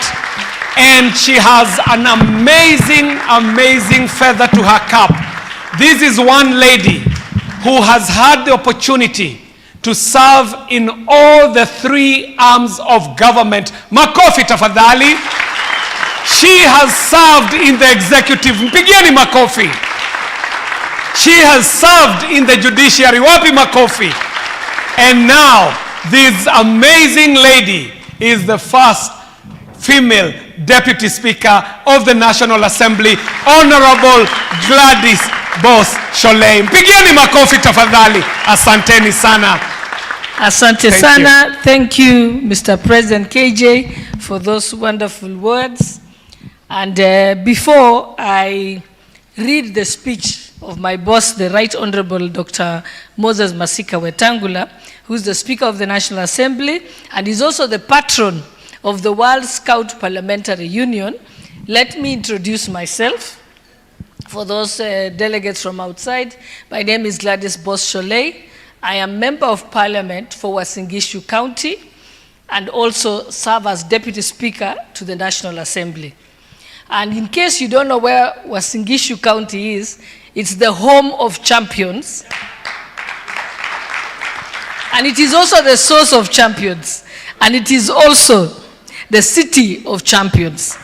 and she has an amazing, amazing feather to her cap. This is one lady who has had the opportunity to serve in all the three arms of government. Makofi tafadhali. She has served in the executive. Mpigieni makofi. She has served in the judiciary. Wapi makofi. And now, this amazing lady is the first female Deputy Speaker of the National Assembly, Honorable Gladys Boss Sholei. Mpigieni makofi tafadhali. Asanteni sana. Asante sana. Thank you, Mr. President KJ, for those wonderful words. And before I read the speech of my boss, the Right Honorable Dr. Moses Masika Wetangula, who is the Speaker of the National Assembly and is also the patron of the World Scout Parliamentary Union, let me introduce myself. For those delegates from outside, my name is Gladys Boss Sholei. I am Member of Parliament for Uasin Gishu County and also serve as Deputy Speaker to the National Assembly. And in case you don't know where Uasin Gishu County is, it's the home of champions. And it is also the source of champions. And it is also the city of champions.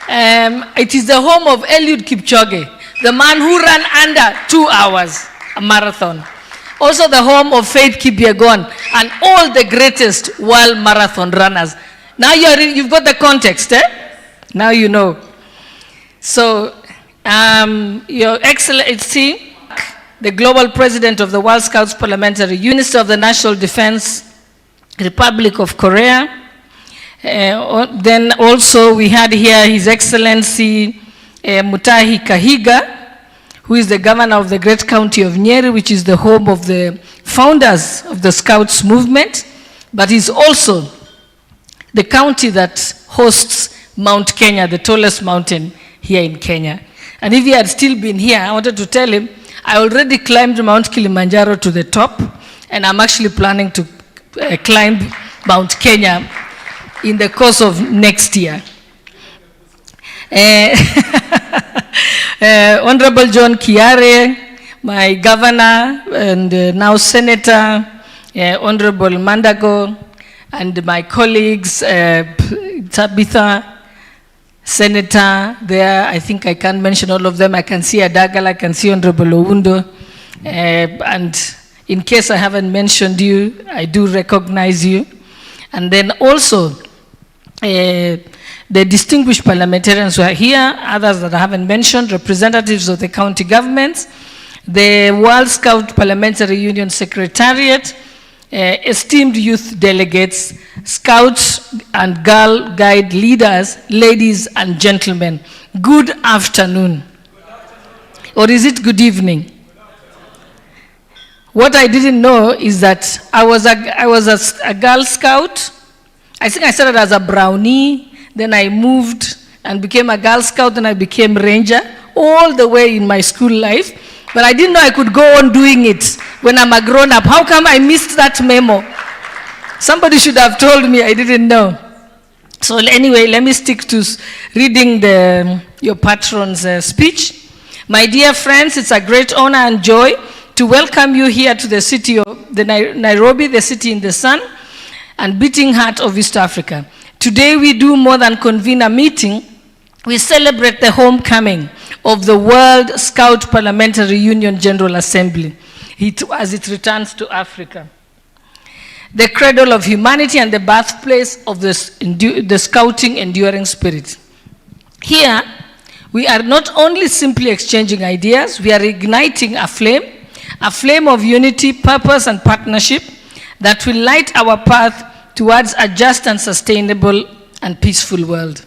It is the home of Eliud Kipchoge, the man who ran under 2 hours, a marathon. Also the home of Faith Kipyegon and all the greatest world marathon runners. Now you've got the context, eh? Now you know. So, Your Excellency, the Global President of the World Scouts Parliamentary Union, Minister of the National Defense, Republic of Korea. Then also we had here His Excellency Mutahi Kahiga, who is the governor of the great county of Nyeri, which is the home of the founders of the Scouts movement, but is also the county that hosts Mount Kenya, the tallest mountain here in Kenya. And if he had still been here, I wanted to tell him, I already climbed Mount Kilimanjaro to the top, and I'm actually planning to climb Mount Kenya in the course of next year. Honorable John Kiare, my governor and now senator, Honorable Mandago, and my colleagues, Tabitha, senator there, I think I can't mention all of them. I can see Adagal, I can see Honorable Owundo, and in case I haven't mentioned you, I do recognize you. And then also, the distinguished parliamentarians who are here, others that I haven't mentioned, representatives of the county governments, the World Scout Parliamentary Union Secretariat, esteemed youth delegates, Scouts and Girl Guide leaders, ladies and gentlemen, good afternoon. Or is it good evening? What I didn't know is that I was a Girl Scout. I think I started as a brownie, then I moved and became a Girl Scout, then I became Ranger, all the way in my school life. But I didn't know I could go on doing it when I'm a grown-up. How come I missed that memo? Somebody should have told me, I didn't know. So anyway, let me stick to reading your patron's speech. My dear friends, it's a great honor and joy to welcome you here to the city of Nairobi, the city in the sun and beating heart of East Africa. Today we do more than convene a meeting. We celebrate the homecoming of the World Scout Parliamentary Union General Assembly as it returns to Africa. The cradle of humanity and the birthplace of the scouting enduring spirit. Here, we are not only simply exchanging ideas, we are igniting a flame of unity, purpose, and partnership that will light our path towards a just and sustainable and peaceful world.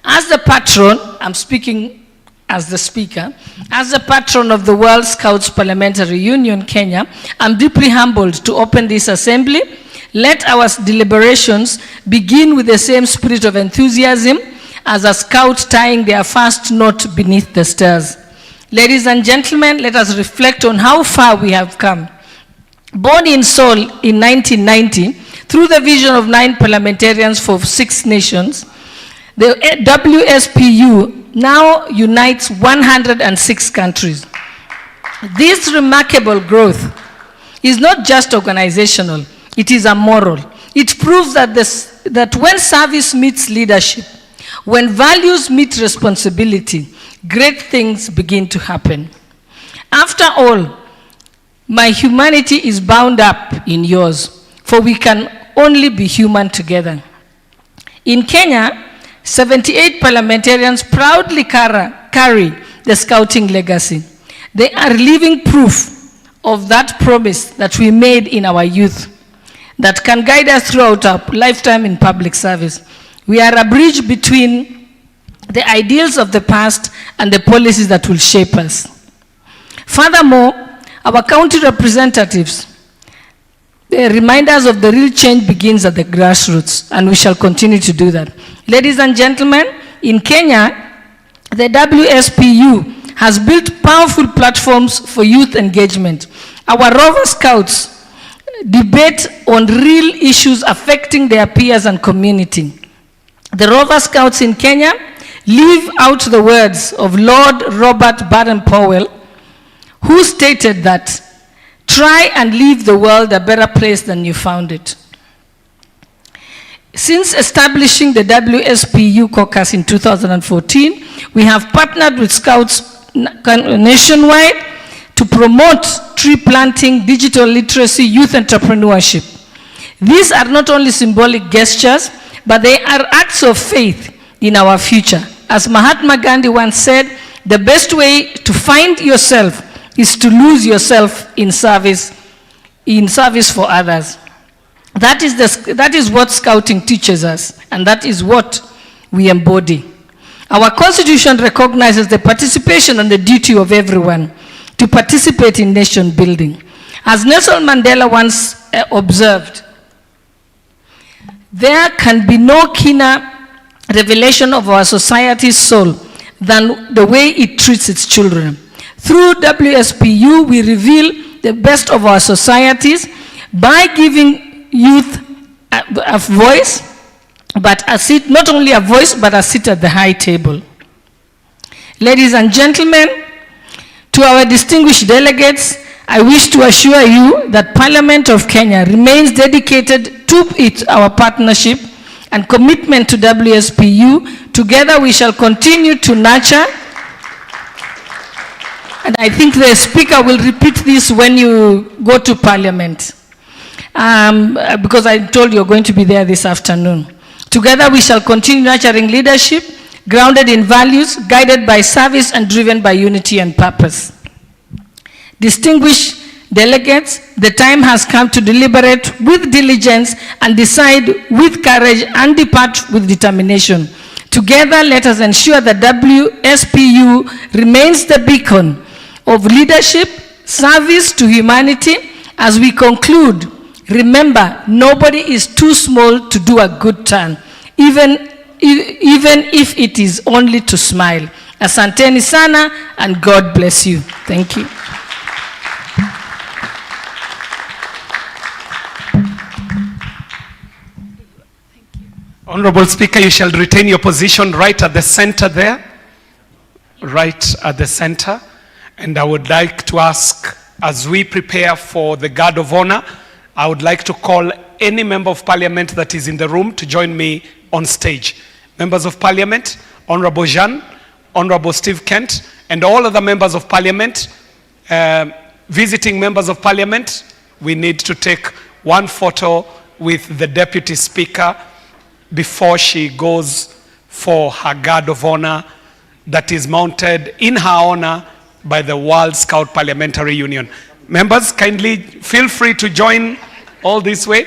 As the patron, I'm speaking as the speaker, as the patron of the World Scouts Parliamentary Union, Kenya, I'm deeply humbled to open this assembly. Let our deliberations begin with the same spirit of enthusiasm as a scout tying their first knot beneath the stars. Ladies and gentlemen, let us reflect on how far we have come. Born in Seoul in 1990, through the vision of 9 parliamentarians for 6 nations, the WSPU now unites 106 countries. This remarkable growth is not just organizational, it is a moral. It proves that when service meets leadership, when values meet responsibility, great things begin to happen. After all, my humanity is bound up in yours, for we can only be human together. In Kenya, 78 parliamentarians proudly carry the scouting legacy. They are living proof of that promise that we made in our youth that can guide us throughout our lifetime in public service. We are a bridge between the ideals of the past and the policies that will shape us. Furthermore, our county representatives, they remind us of the real change begins at the grassroots, and we shall continue to do that. Ladies and gentlemen, in Kenya, the WSPU has built powerful platforms for youth engagement. Our Rover Scouts debate on real issues affecting their peers and community. The Rover Scouts in Kenya leave out the words of Lord Robert Baden-Powell, who stated that, "Try and leave the world a better place than you found it." Since establishing the WSPU caucus in 2014, we have partnered with Scouts nationwide to promote tree planting, digital literacy, youth entrepreneurship. These are not only symbolic gestures, but they are acts of faith in our future. As Mahatma Gandhi once said, the best way to find yourself is to lose yourself in service for others. That is what scouting teaches us, and that is what we embody. Our constitution recognizes the participation and the duty of everyone to participate in nation building. As Nelson Mandela once observed, there can be no keener revelation of our society's soul than the way it treats its children. Through WSPU, we reveal the best of our societies by giving youth a voice, but a seat, not only a voice, but a seat at the high table. Ladies and gentlemen, to our distinguished delegates, I wish to assure you that Parliament of Kenya remains dedicated to our partnership and commitment to WSPU. Together we shall continue to nurture, and I think the speaker will repeat this when you go to Parliament, because I told you're going to be there this afternoon. Together we shall continue nurturing leadership, grounded in values, guided by service, and driven by unity and purpose. Distinguished Delegates, the time has come to deliberate with diligence and decide with courage and depart with determination. Together, let us ensure that WSPU remains the beacon of leadership, service to humanity. As we conclude, remember, nobody is too small to do a good turn, even if it is only to smile. Asanteni sana, and God bless you. Thank you. Honorable Speaker, you shall retain your position right at the center there. Right at the center. And I would like to ask, as we prepare for the guard of honor, I would like to call any member of parliament that is in the room to join me on stage. Members of parliament, Honorable Jean, Honorable Steve Kent, and all other members of parliament, visiting members of parliament, we need to take one photo with the deputy speaker before she goes for her guard of honor that is mounted in her honor by the World Scout Parliamentary Union. Members, kindly feel free to join all this way.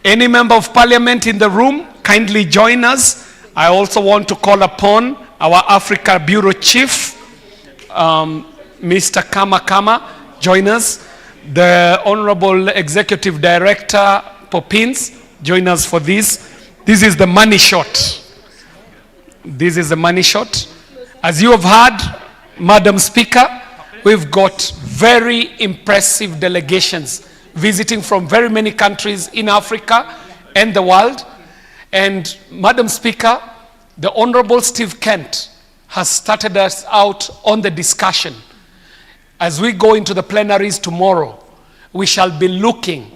Any member of parliament in the room, kindly join us. I also want to call upon our Africa Bureau Chief, Mr. Kama, join us. The Honorable Executive Director, Poppins, join us for this. This is the money shot. This is the money shot. As you have heard, Madam Speaker, we've got very impressive delegations visiting from very many countries in Africa and the world. And Madam Speaker, the Honorable Steve Kent has started us out on the discussion. As we go into the plenaries tomorrow, we shall be looking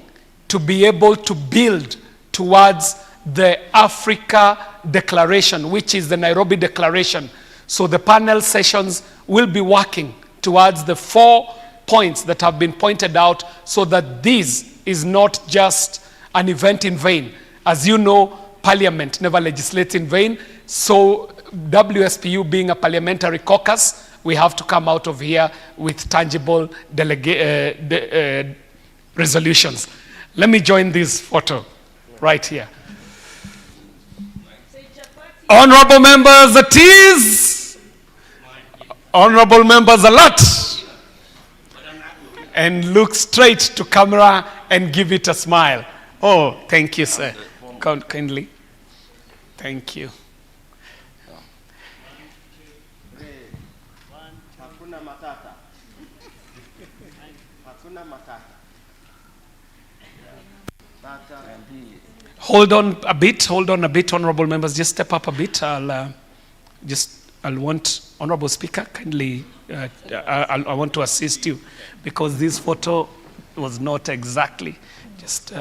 to be able to build towards the Africa Declaration, which is the Nairobi Declaration. So the panel sessions will be working towards the 4 points that have been pointed out, so that this is not just an event in vain. As you know, Parliament never legislates in vain. So WSPU being a parliamentary caucus, we have to come out of here with tangible resolutions. Let me join this photo right here. Honorable members, it is. Honorable members, a lot. And look straight to camera and give it a smile. Oh, thank you, sir. Kindly. Thank you. Hold on a bit, honorable members. Just step up a bit. I'll want, Honorable Speaker, kindly, I want to assist you, because this photo was not exactly. Just,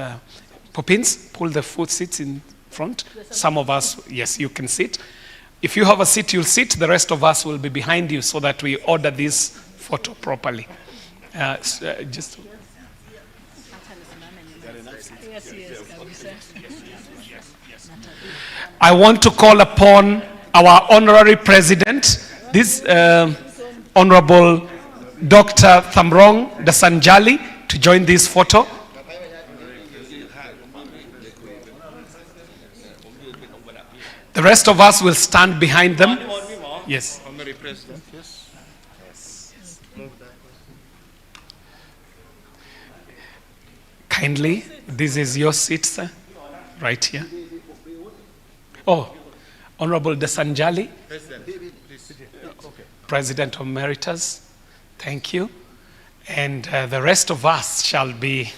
Poppins, pull the foot seats in front. Some of us, yes, you can sit. If you have a seat, you'll sit. The rest of us will be behind you so that we order this photo properly. Just. I want to call upon our honorary president, this Honorable Dr. Thamrong Dasanjali, to join this photo. The rest of us will stand behind them. Yes. Honorary President, yes. Kindly, this is your seat, sir, right here. Oh, Honorable Dasanjali, President Emeritus, thank you. And the rest of us shall be,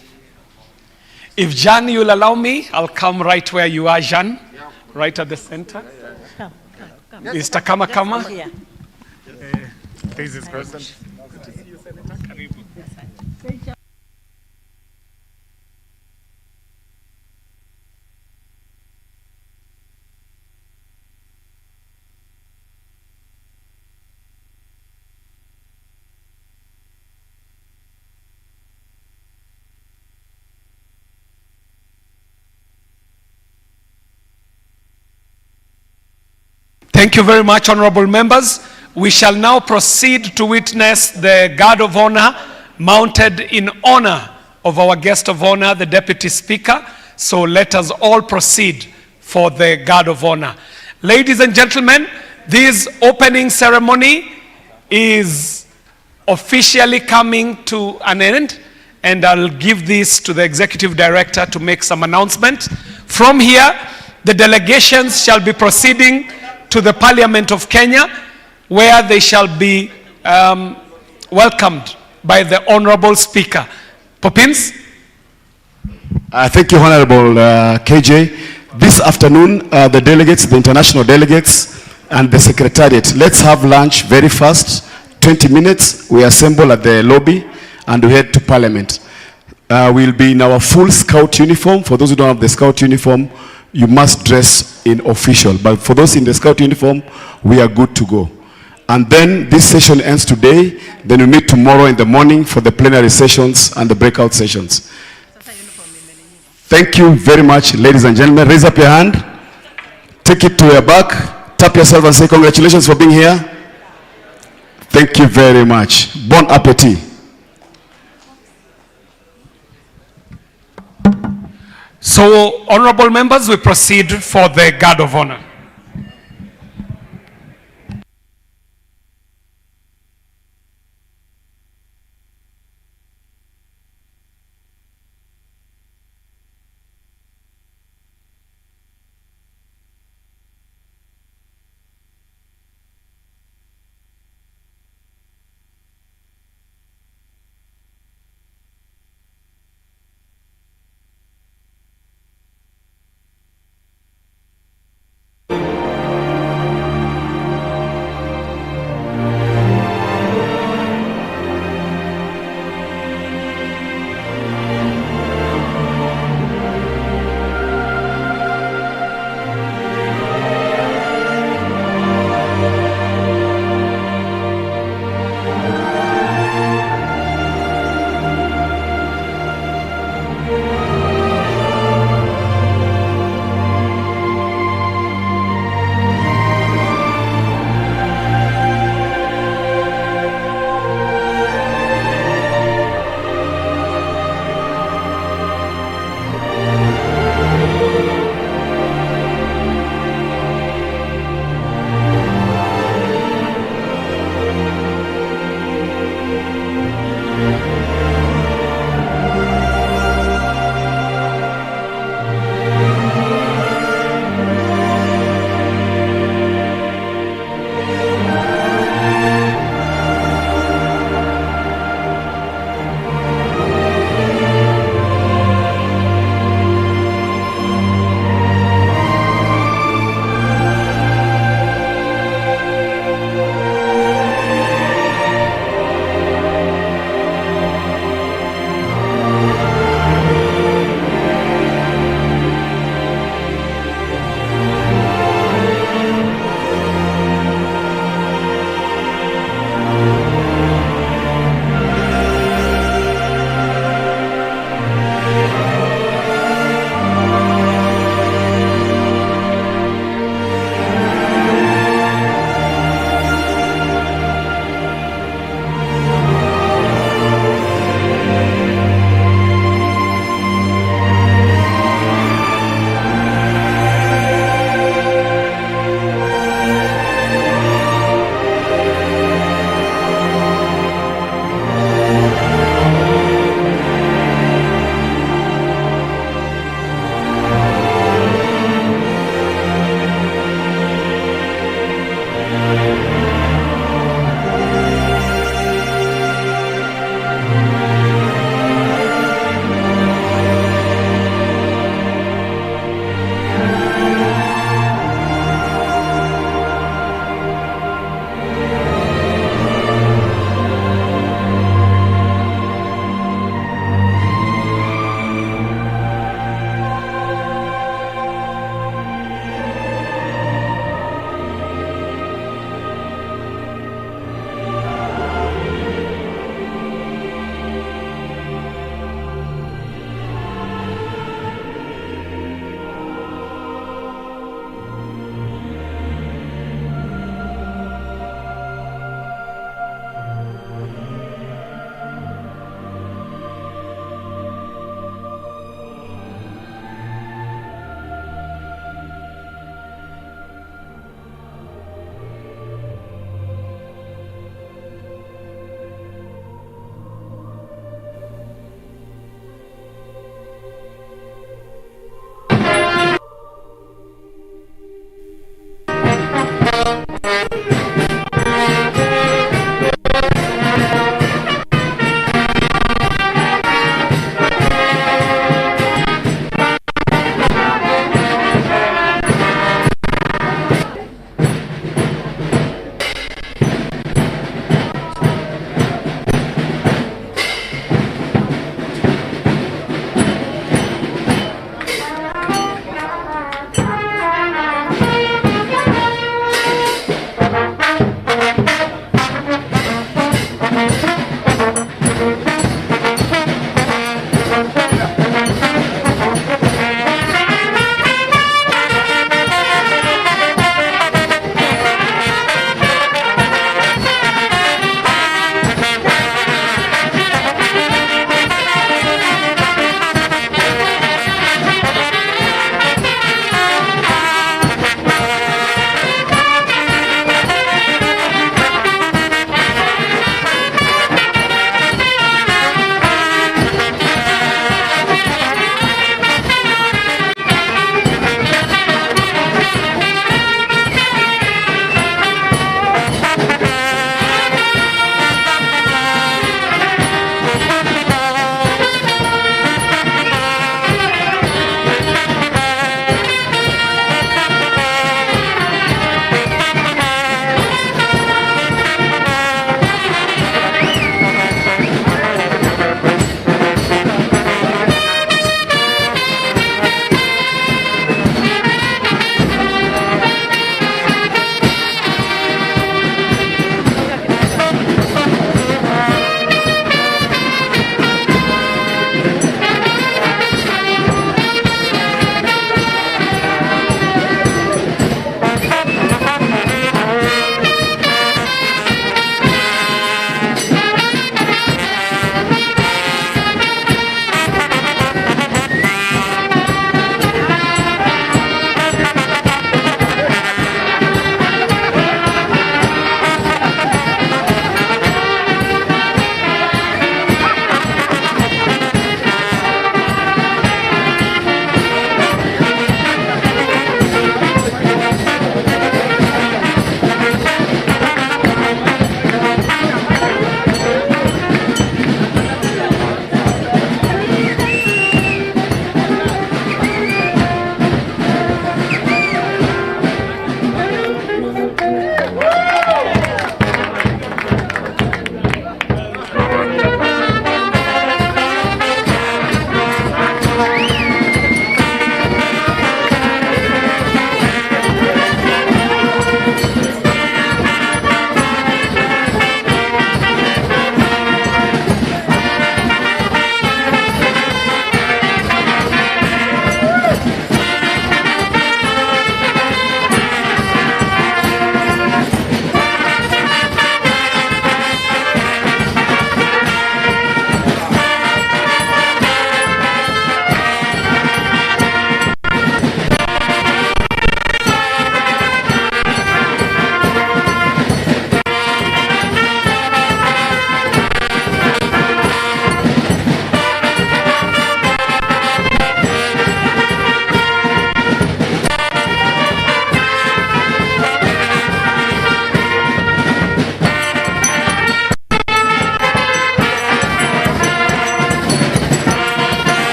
if Jan, you'll allow me, I'll come right where you are, Jan, right at the center. Mr. Kama. This is present. Good to see you, Senator. Karibu. Thank you very much, honorable members. We shall now proceed to witness the guard of honor mounted in honor of our guest of honor, the Deputy Speaker. So let us all proceed for the guard of honor. Ladies and gentlemen, this opening ceremony is officially coming to an end, and I'll give this to the Executive Director to make some announcement. From here, the delegations shall be proceeding to the Parliament of Kenya, where they shall be welcomed by the Honorable Speaker. Poppins? Thank you, Honorable KJ. This afternoon, the delegates, the international delegates, and the Secretariat, let's have lunch very fast, 20 minutes. We assemble at the lobby, and we head to Parliament. We'll be in our full Scout uniform. For those who don't have the Scout uniform, you must dress in official. But for those in the Scout uniform, we are good to go. And then this session ends today. Then we meet tomorrow in the morning for the plenary sessions and the breakout sessions. Thank you very much, ladies and gentlemen. Raise up your hand. Take it to your back. Tap yourself and say congratulations for being here. Thank you very much. Bon appetit. So, honorable members, we proceed for the guard of honor.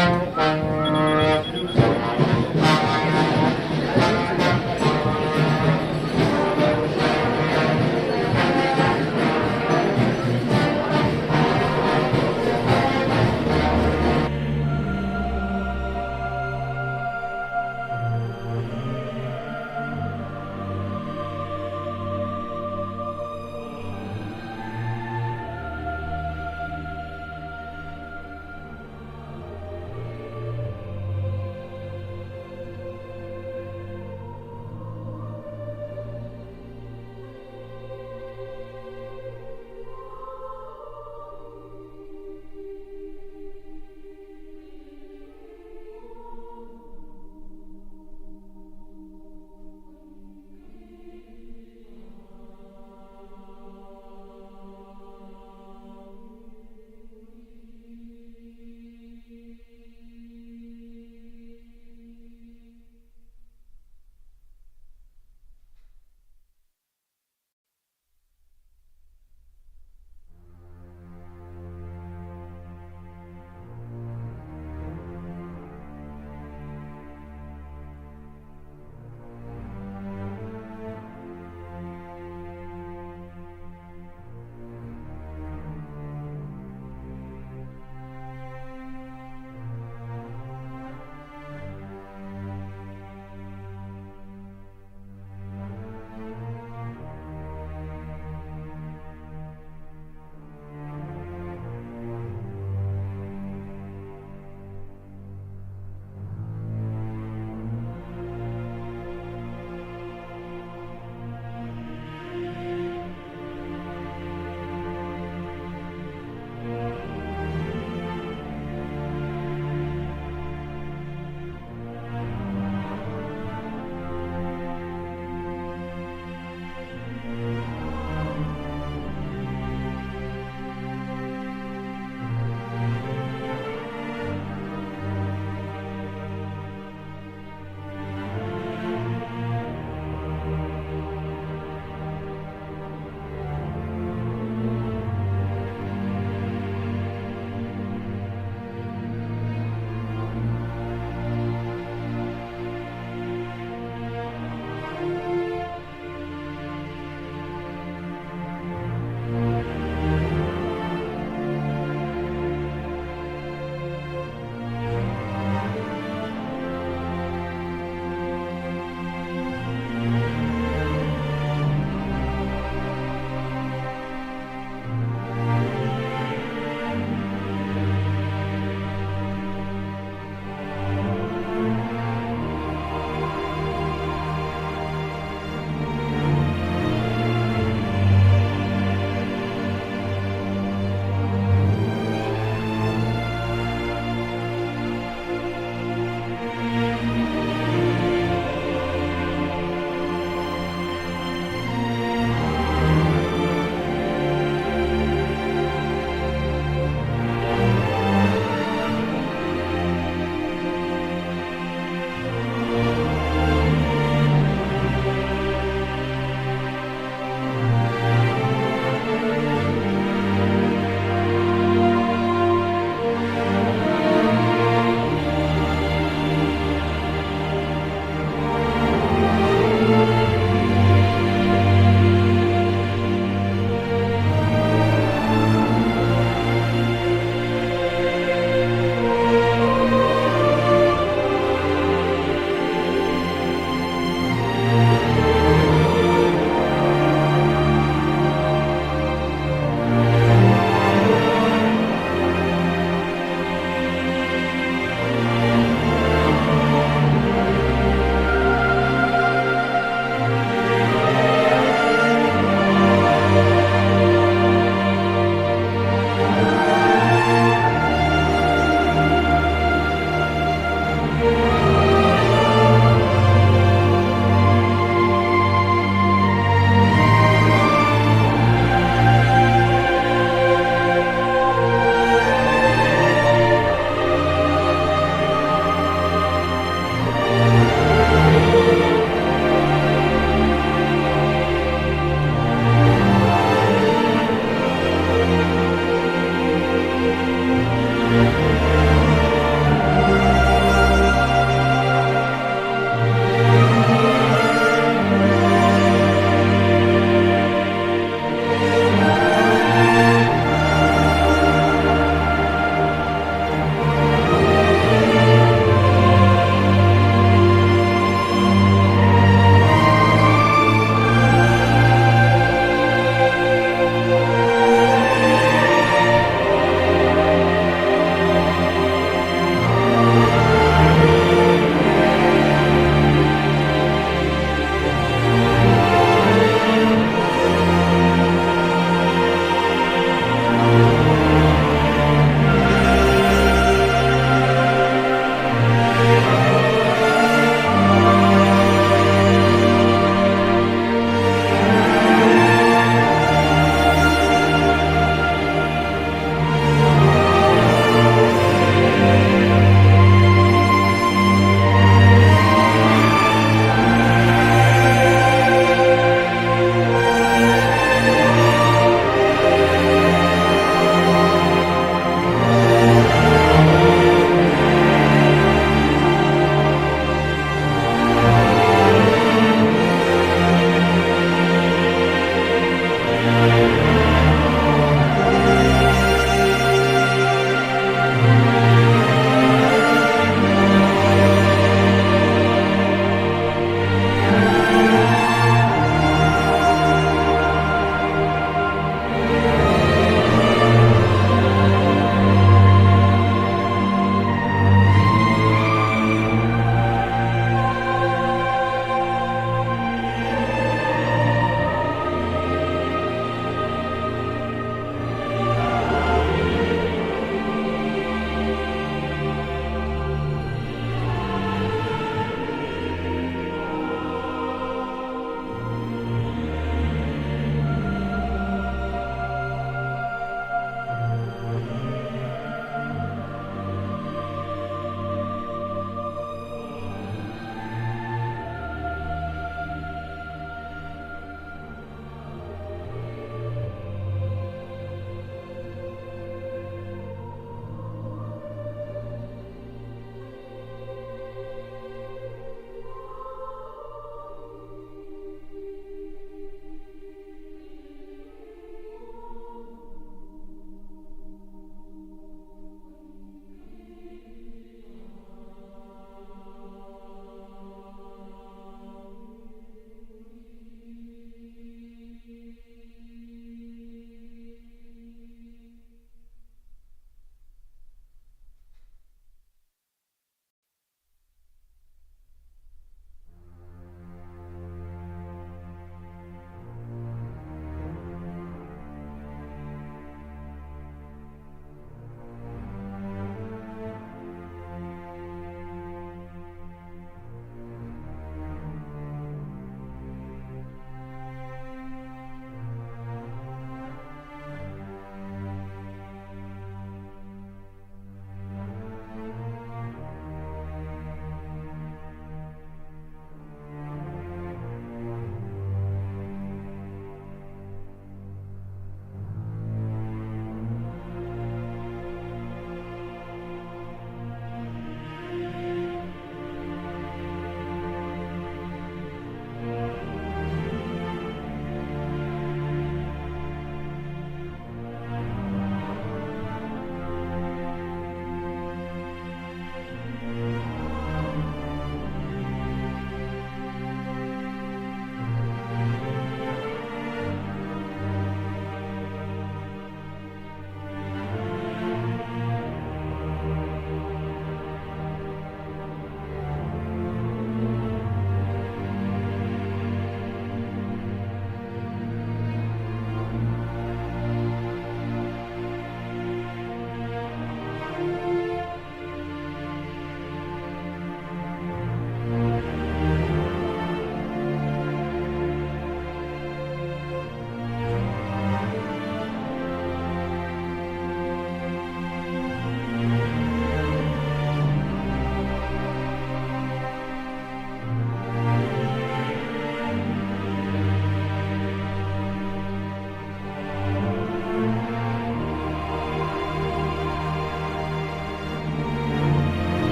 Thank you.